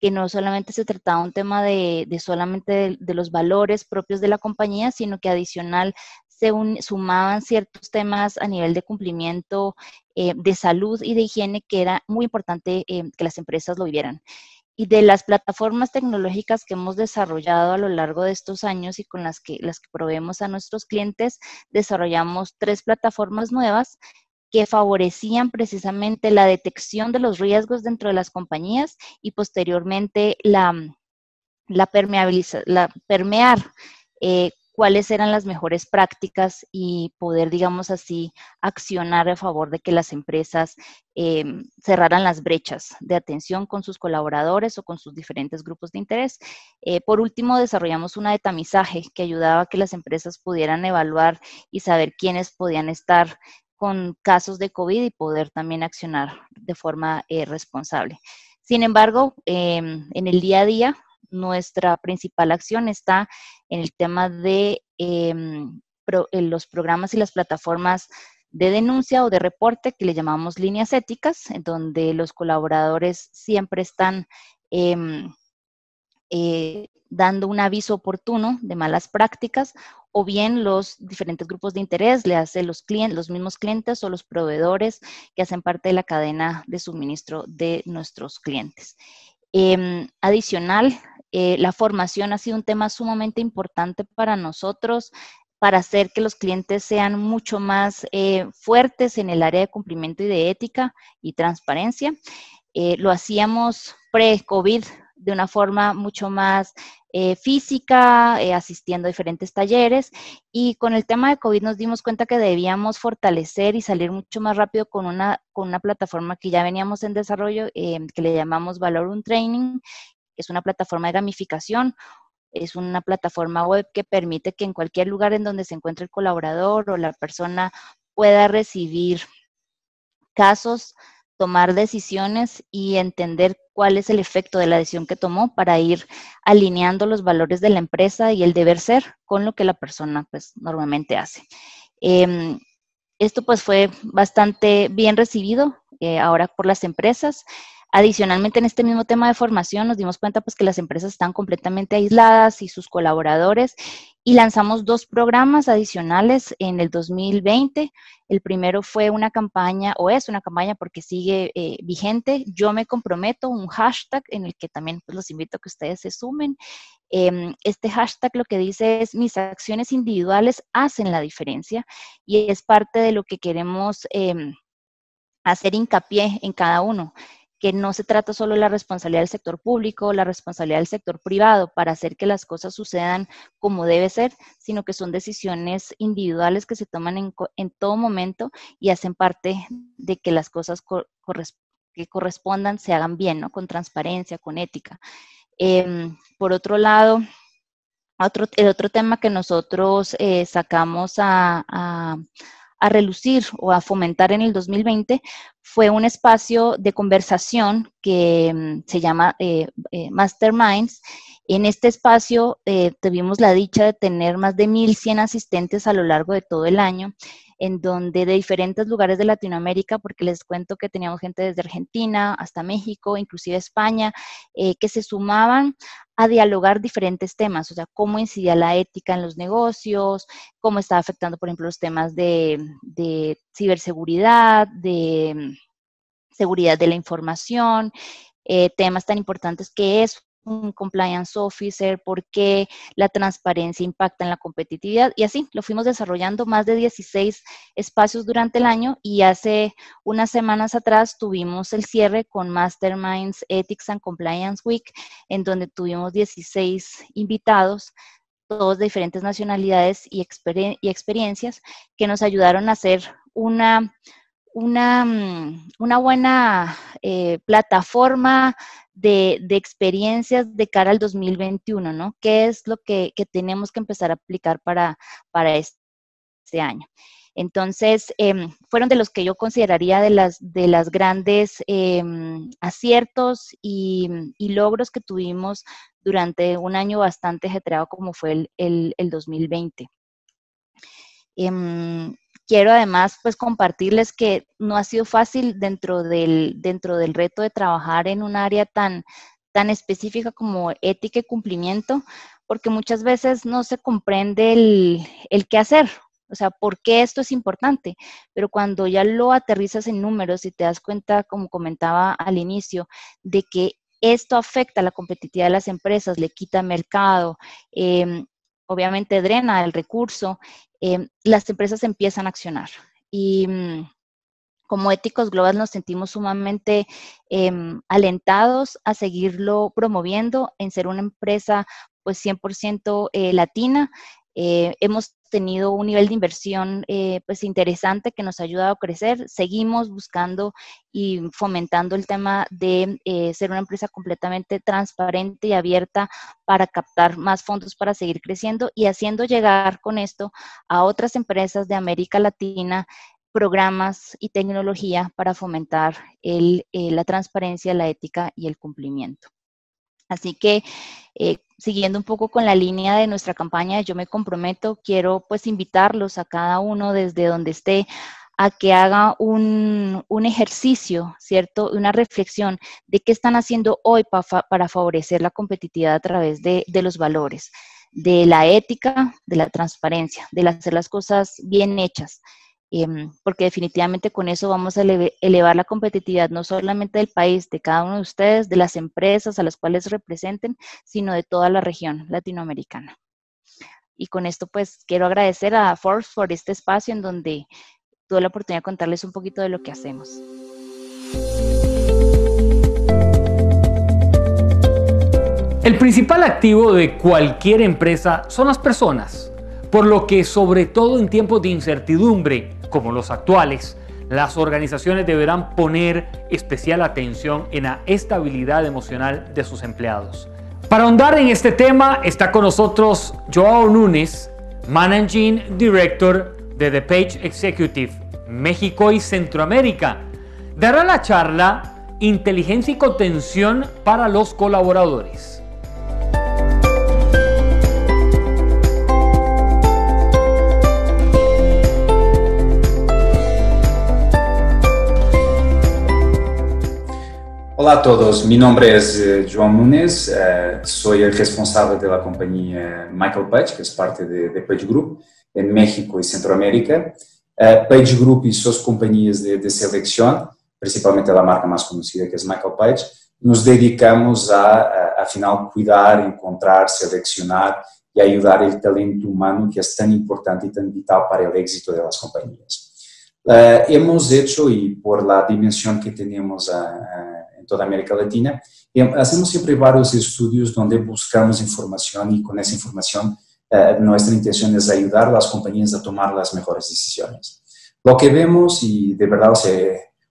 que no solamente se trataba un tema de solamente de los valores propios de la compañía, sino que adicional se sumaban ciertos temas a nivel de cumplimiento de salud y de higiene, que era muy importante que las empresas lo vivieran. Y de las plataformas tecnológicas que hemos desarrollado a lo largo de estos años y con las que proveemos a nuestros clientes, desarrollamos 3 plataformas nuevas que favorecían precisamente la detección de los riesgos dentro de las compañías y posteriormente permear cuáles eran las mejores prácticas y poder, digamos así, accionar a favor de que las empresas cerraran las brechas de atención con sus colaboradores o con sus diferentes grupos de interés. Por último, desarrollamos una de tamizaje que ayudaba a que las empresas pudieran evaluar y saber quiénes podían estar con casos de COVID y poder también accionar de forma responsable. Sin embargo, en el día a día, nuestra principal acción está en el tema de los programas y las plataformas de denuncia o de reporte que le llamamos líneas éticas, en donde los colaboradores siempre están dando un aviso oportuno de malas prácticas, o bien los diferentes grupos de interés le hacen los mismos clientes o los proveedores que hacen parte de la cadena de suministro de nuestros clientes. Adicional, la formación ha sido un tema sumamente importante para nosotros, para hacer que los clientes sean mucho más fuertes en el área de cumplimiento y de ética y transparencia. Lo hacíamos pre-COVID de una forma mucho más física, asistiendo a diferentes talleres, y con el tema de COVID nos dimos cuenta que debíamos fortalecer y salir mucho más rápido con una plataforma que ya veníamos en desarrollo, que le llamamos Valorum Training, que es una plataforma de gamificación. Es una plataforma web que permite que en cualquier lugar en donde se encuentre el colaborador o la persona pueda recibir casos, tomar decisiones y entender cuál es el efecto de la decisión que tomó para ir alineando los valores de la empresa y el deber ser con lo que la persona pues normalmente hace. Esto pues fue bastante bien recibido ahora por las empresas. Adicionalmente, en este mismo tema de formación nos dimos cuenta pues que las empresas están completamente aisladas y sus colaboradores, y lanzamos 2 programas adicionales en el 2020. El primero fue una campaña, o es una campaña porque sigue vigente, Yo me comprometo, un hashtag en el que también pues, los invito a que ustedes se sumen. Este hashtag lo que dice es: mis acciones individuales hacen la diferencia, y es parte de lo que queremos hacer hincapié en cada uno, que no se trata solo de la responsabilidad del sector público, la responsabilidad del sector privado para hacer que las cosas sucedan como debe ser, sino que son decisiones individuales que se toman en todo momento y hacen parte de que las cosas que correspondan se hagan bien, ¿no? Con transparencia, con ética. Por otro lado, el otro tema que nosotros sacamos a relucir o a fomentar en el 2020 fue un espacio de conversación que se llama Masterminds. En este espacio tuvimos la dicha de tener más de 1,100 asistentes a lo largo de todo el año, en donde de diferentes lugares de Latinoamérica, porque les cuento que teníamos gente desde Argentina hasta México, inclusive España, que se sumaban a dialogar diferentes temas, o sea, cómo incidía la ética en los negocios, cómo estaba afectando, por ejemplo, los temas de ciberseguridad, de seguridad de la información, temas tan importantes que es un compliance officer, por qué la transparencia impacta en la competitividad, y así lo fuimos desarrollando más de 16 espacios durante el año, y hace unas semanas atrás tuvimos el cierre con Masterminds Ethics and Compliance Week, en donde tuvimos 16 invitados, todos de diferentes nacionalidades y experiencias, que nos ayudaron a hacer una buena plataforma de experiencias de cara al 2021, ¿no? ¿Qué es lo que tenemos que empezar a aplicar para este año? Entonces, fueron de los que yo consideraría de las grandes aciertos y logros que tuvimos durante un año bastante ajetreado como fue el 2020. Quiero además pues compartirles que no ha sido fácil dentro del reto de trabajar en un área tan específica como ética y cumplimiento, porque muchas veces no se comprende el qué hacer, o sea, por qué esto es importante, pero cuando ya lo aterrizas en números y te das cuenta, como comentaba al inicio, de que esto afecta a la competitividad de las empresas, le quita mercado, obviamente drena el recurso, las empresas empiezan a accionar. Y como Éticos Global nos sentimos sumamente alentados a seguirlo promoviendo, en ser una empresa pues 100% latina. Hemos tenido un nivel de inversión pues interesante que nos ha ayudado a crecer. Seguimos buscando y fomentando el tema de ser una empresa completamente transparente y abierta para captar más fondos para seguir creciendo y haciendo llegar con esto a otras empresas de América Latina programas y tecnología para fomentar la transparencia, la ética y el cumplimiento. Así que, siguiendo un poco con la línea de nuestra campaña Yo me comprometo, quiero pues invitarlos a cada uno desde donde esté a que haga un ejercicio, ¿cierto? Una reflexión de qué están haciendo hoy para favorecer la competitividad a través de los valores, de la ética, de la transparencia, de hacer las cosas bien hechas. Porque definitivamente con eso vamos a elevar la competitividad no solamente del país, de cada uno de ustedes, de las empresas a las cuales representen, sino de toda la región latinoamericana. Y con esto pues quiero agradecer a Forbes por este espacio en donde tuve la oportunidad de contarles un poquito de lo que hacemos. El principal activo de cualquier empresa son las personas, por lo que sobre todo en tiempos de incertidumbre como los actuales, las organizaciones deberán poner especial atención en la estabilidad emocional de sus empleados. Para ahondar en este tema está con nosotros Joao Núñez, Managing Director de The Page Executive, México y Centroamérica. Dará la charla inteligencia y contención para los colaboradores. Hola a todos, mi nombre es João Nunes, soy el responsable de la compañía Michael Page, que es parte de Page Group en México y Centroamérica. Page Group y sus compañías de selección, principalmente la marca más conocida que es Michael Page, nos dedicamos a final cuidar, encontrar, seleccionar y ayudar el talento humano que es tan importante y tan vital para el éxito de las compañías. Hemos hecho, y por la dimensión que tenemos en toda América Latina, hacemos siempre varios estudios donde buscamos información y con esa información nuestra intención es ayudar a las compañías a tomar las mejores decisiones. Lo que vemos, y de verdad,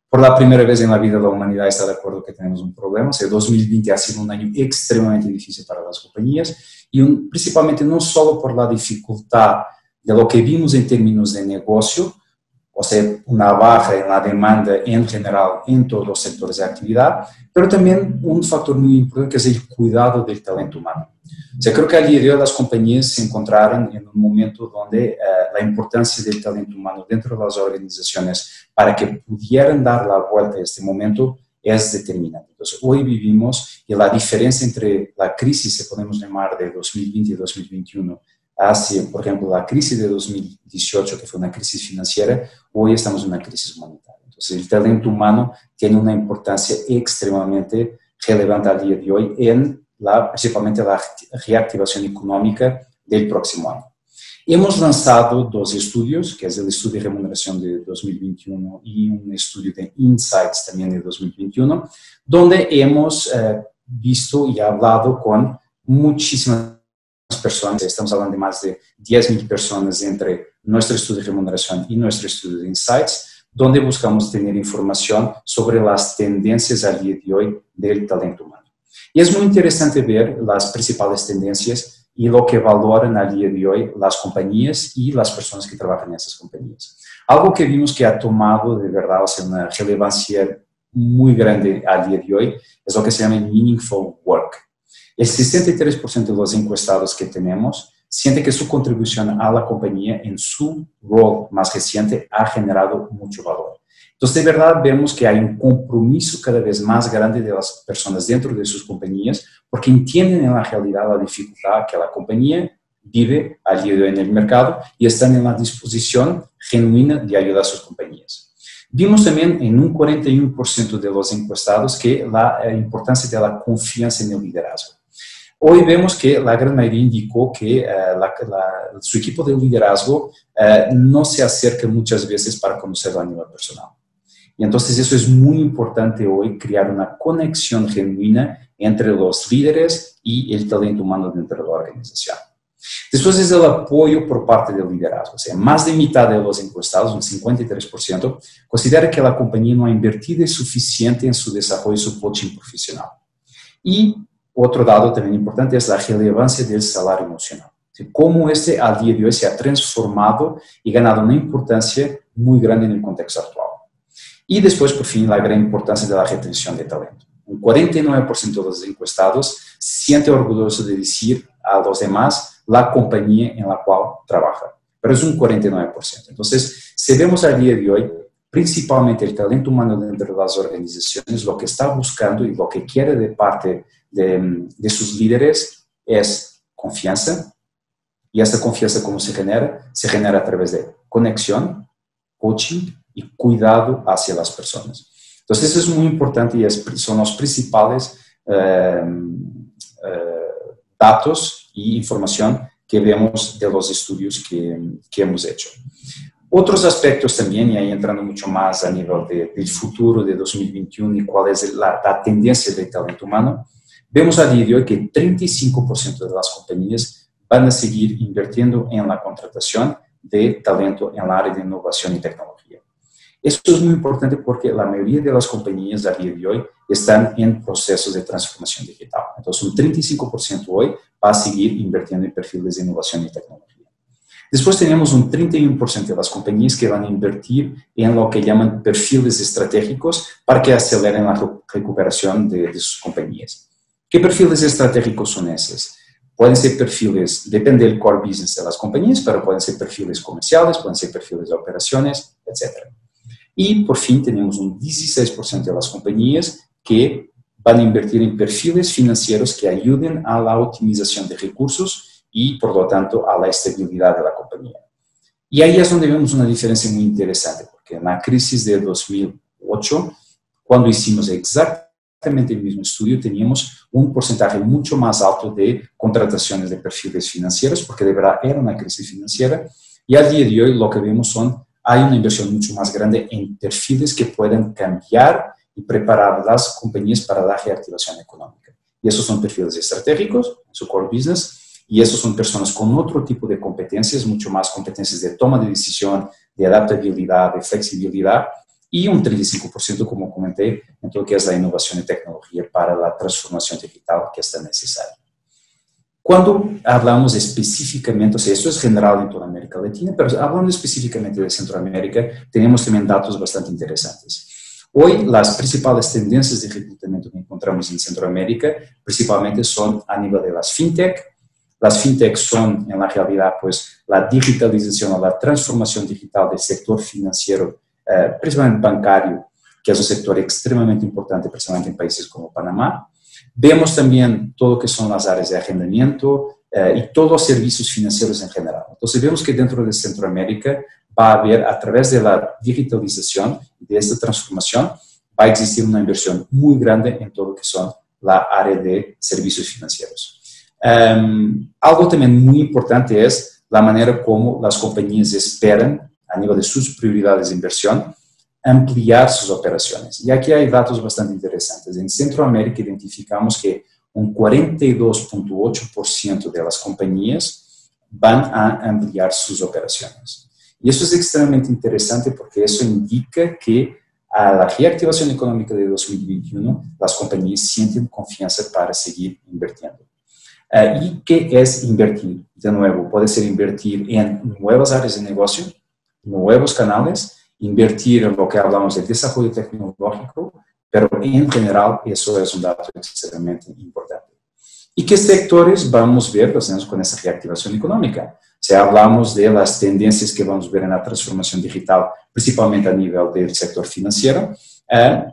por la primera vez en la vida de la humanidad está de acuerdo que tenemos un problema. 2020 ha sido un año extremadamente difícil para las compañías y principalmente no solo por la dificultad de lo que vimos en términos de negocio, o sea, una baja en la demanda en general en todos los sectores de actividad, pero también un factor muy importante que es el cuidado del talento humano. O sea, creo que al día de hoy las compañías se encontraron en un momento donde la importancia del talento humano dentro de las organizaciones para que pudieran dar la vuelta a este momento es determinante. Entonces, hoy vivimos y la diferencia entre la crisis, se podemos llamar, de 2020 y 2021, hacia, por ejemplo, la crisis de 2018, que fue una crisis financiera, hoy estamos en una crisis humanitaria. Entonces, el talento humano tiene una importancia extremadamente relevante al día de hoy en principalmente la reactivación económica del próximo año. Hemos lanzado 2 estudios, que es el estudio de remuneración de 2021 y un estudio de Insights también de 2021, donde hemos visto y hablado con muchísimas personas. Estamos hablando de más de 10,000 personas entre nuestro estudio de remuneración y nuestro estudio de Insights, donde buscamos tener información sobre las tendencias al día de hoy del talento humano. Y es muy interesante ver las principales tendencias y lo que valoran al día de hoy las compañías y las personas que trabajan en esas compañías. Algo que vimos que ha tomado de verdad una relevancia muy grande al día de hoy es lo que se llama meaningful work. El 63% de los encuestados que tenemos siente que su contribución a la compañía en su rol más reciente ha generado mucho valor. Entonces, de verdad, vemos que hay un compromiso cada vez más grande de las personas dentro de sus compañías porque entienden en la realidad la dificultad que la compañía vive al día de hoy en el mercado y están en la disposición genuina de ayudar a sus compañías. Vimos también en un 41% de los encuestados que la importancia de la confianza en el liderazgo. Hoy vemos que la gran mayoría indicó que su equipo de liderazgo no se acerca muchas veces para conocerlo a nivel personal. Y entonces eso es muy importante hoy, crear una conexión genuina entre los líderes y el talento humano dentro de la organización. Después es el apoyo por parte del liderazgo. O sea, más de mitad de los encuestados, un 53%, considera que la compañía no ha invertido suficiente en su desarrollo y su coaching profesional. Y otro dato también importante es la relevancia del salario emocional. Cómo este al día de hoy se ha transformado y ganado una importancia muy grande en el contexto actual. Y después, por fin, la gran importancia de la retención de talento. Un 49% de los encuestados siente orgulloso de decir a los demás la compañía en la cual trabaja. Pero es un 49%. Entonces, si vemos al día de hoy, principalmente el talento humano dentro de las organizaciones, lo que está buscando y lo que quiere de parte de sus líderes es confianza. Y esta confianza, ¿cómo se genera? Se genera a través de conexión, coaching y cuidado hacia las personas. Entonces, eso es muy importante y son los principales datos y información que vemos de los estudios que hemos hecho. Otros aspectos también, y ahí entrando mucho más a nivel del futuro de 2021 y cuál es la tendencia del talento humano, vemos a día de hoy que 35% de las compañías van a seguir invirtiendo en la contratación de talento en la área de innovación y tecnología. Esto es muy importante porque la mayoría de las compañías a día de hoy están en procesos de transformación digital. Entonces, un 35% hoy va a seguir invirtiendo en perfiles de innovación y tecnología. Después tenemos un 31% de las compañías que van a invertir en lo que llaman perfiles estratégicos para que aceleren la recuperación de sus compañías. ¿Qué perfiles estratégicos son esos? Pueden ser perfiles, depende del core business de las compañías, pero pueden ser perfiles comerciales, pueden ser perfiles de operaciones, etc. Y por fin tenemos un 16% de las compañías que van a invertir en perfiles financieros que ayuden a la optimización de recursos y, por lo tanto, a la estabilidad de la compañía. Y ahí es donde vemos una diferencia muy interesante, porque en la crisis de 2008, cuando hicimos exactamente el mismo estudio, teníamos un porcentaje mucho más alto de contrataciones de perfiles financieros, porque de verdad era una crisis financiera, y al día de hoy lo que vemos hay una inversión mucho más grande en perfiles que pueden cambiar y preparar las compañías para la reactivación económica. Y esos son perfiles estratégicos, su core business, y esos son personas con otro tipo de competencias, mucho más competencias de toma de decisión, de adaptabilidad, de flexibilidad, y un 35%, como comenté, en todo lo que es la innovación y tecnología para la transformación digital que está necesaria. Cuando hablamos específicamente, o sea, esto es general en toda América Latina, pero hablando específicamente de Centroamérica, tenemos también datos bastante interesantes. Hoy, las principales tendencias de reclutamiento que encontramos en Centroamérica, principalmente son a nivel de las fintech. Las fintech son, en la realidad, pues, la digitalización o la transformación digital del sector financiero, principalmente bancario, que es un sector extremadamente importante, principalmente en países como Panamá. Vemos también todo lo que son las áreas de arrendamiento y todos los servicios financieros en general. Entonces, vemos que dentro de Centroamérica va a haber, a través de la digitalización, de esta transformación, va a existir una inversión muy grande en todo lo que son la área de servicios financieros. Algo también muy importante es la manera como las compañías esperan, a nivel de sus prioridades de inversión, ampliar sus operaciones. Y aquí hay datos bastante interesantes. En Centroamérica identificamos que un 42.8% de las compañías van a ampliar sus operaciones. Y eso es extremadamente interesante porque eso indica que a la reactivación económica de 2021 las compañías sienten confianza para seguir invirtiendo. ¿Y qué es invertir? De nuevo, puede ser invertir en nuevas áreas de negocio, nuevos canales, invertir en lo que hablamos de desarrollo tecnológico, pero en general eso es un dato extremadamente importante. ¿Y qué sectores vamos a ver con esa reactivación económica? Si hablamos de las tendencias que vamos a ver en la transformación digital, principalmente a nivel del sector financiero,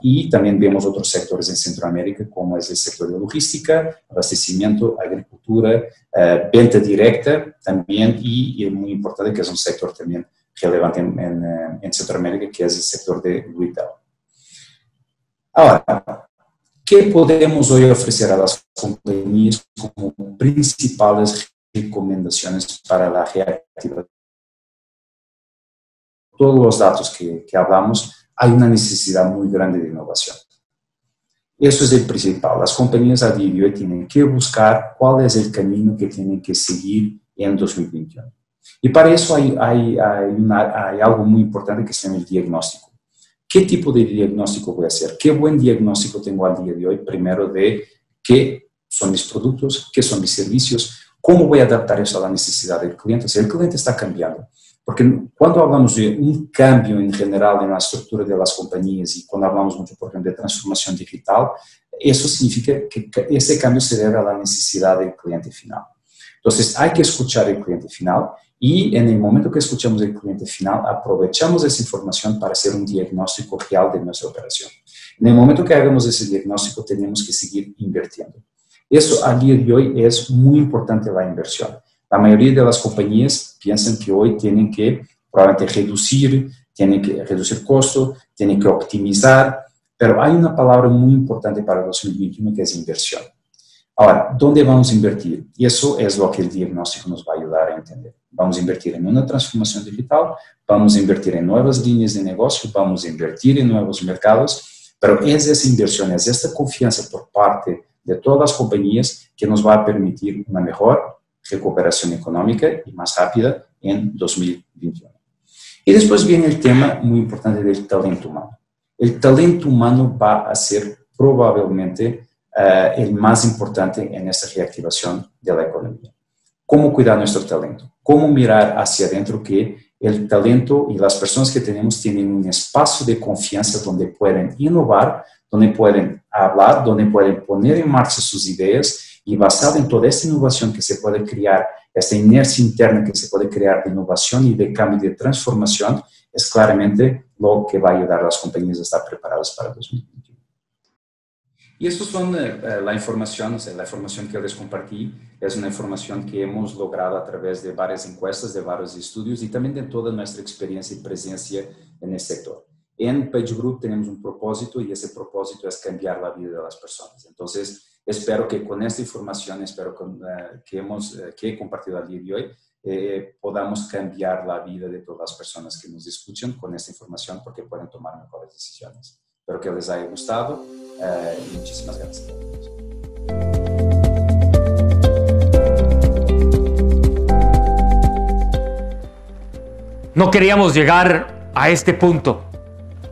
y también vemos otros sectores en Centroamérica, como es el sector de logística, abastecimiento, agricultura, venta directa también, y muy importante que es un sector también relevante en Centroamérica, que es el sector de retail. Ahora, ¿qué podemos hoy ofrecer a las compañías como principales recomendaciones para la reactivación? Todos los datos que hablamos, hay una necesidad muy grande de innovación. Eso es el principal. Las compañías a día de hoy tienen que buscar cuál es el camino que tienen que seguir en 2021. Y para eso hay algo muy importante que se llama el diagnóstico. ¿Qué tipo de diagnóstico voy a hacer? ¿Qué buen diagnóstico tengo al día de hoy? Primero de qué son mis productos, qué son mis servicios, cómo voy a adaptar eso a la necesidad del cliente. O sea, el cliente está cambiando. Porque cuando hablamos de un cambio en general en la estructura de las compañías y cuando hablamos mucho, por ejemplo, de transformación digital, eso significa que ese cambio se debe a la necesidad del cliente final. Entonces, hay que escuchar al cliente final y en el momento que escuchamos al cliente final, aprovechamos esa información para hacer un diagnóstico real de nuestra operación. En el momento que hagamos ese diagnóstico, tenemos que seguir invirtiendo. Eso a día de hoy es muy importante, la inversión. La mayoría de las compañías piensan que hoy tienen que probablemente reducir costo, tienen que optimizar, pero hay una palabra muy importante para 2021 que es inversión. Ahora, ¿dónde vamos a invertir? Y eso es lo que el diagnóstico nos va a ayudar a entender. Vamos a invertir en una transformación digital, vamos a invertir en nuevas líneas de negocio, vamos a invertir en nuevos mercados, pero es esa inversión, es esta confianza por parte de todas las compañías que nos va a permitir una mejor recuperación económica y más rápida en 2021. Y después viene el tema muy importante del talento humano. El talento humano va a ser probablemente el más importante en esta reactivación de la economía. ¿Cómo cuidar nuestro talento? cómo mirar hacia adentro, que el talento y las personas que tenemos tienen un espacio de confianza donde pueden innovar, donde pueden hablar, donde pueden poner en marcha sus ideas, y basado en toda esta innovación que se puede crear, esta inercia interna que se puede crear de innovación y de cambio y de transformación, es claramente lo que va a ayudar a las compañías a estar preparadas para 2021. Y estos son la información que les compartí, es una información que hemos logrado a través de varias encuestas, de varios estudios y también de toda nuestra experiencia y presencia en el sector. En Page Group tenemos un propósito y ese propósito es cambiar la vida de las personas. Entonces, espero que con esta información, que he compartido al día de hoy, podamos cambiar la vida de todas las personas que nos escuchan con esta información, porque pueden tomar mejores decisiones. Espero que les haya gustado y muchísimas gracias. No queríamos llegar a este punto,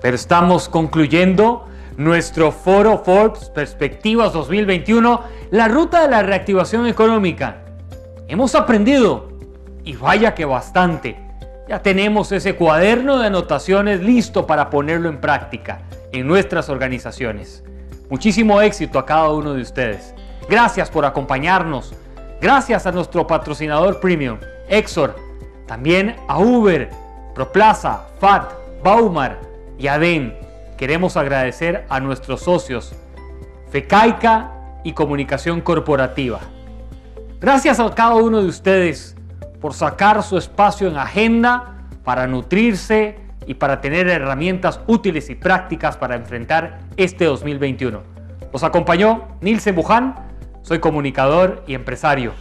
pero estamos concluyendo nuestro Foro Forbes Perspectivas 2021, la ruta de la reactivación económica. Hemos aprendido, y vaya que bastante. Ya tenemos ese cuaderno de anotaciones listo para ponerlo en práctica en nuestras organizaciones. Muchísimo éxito a cada uno de ustedes. Gracias por acompañarnos. Gracias a nuestro patrocinador premium, Exor. También a Uber, Proplaza, FAT, Baumar y ADEN. Queremos agradecer a nuestros socios, FECAICA y Comunicación Corporativa. Gracias a cada uno de ustedes por sacar su espacio en agenda para nutrirse y para tener herramientas útiles y prácticas para enfrentar este 2021. Los acompañó Nilsen Buján, soy comunicador y empresario.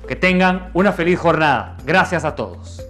Que tengan una feliz jornada. Gracias a todos.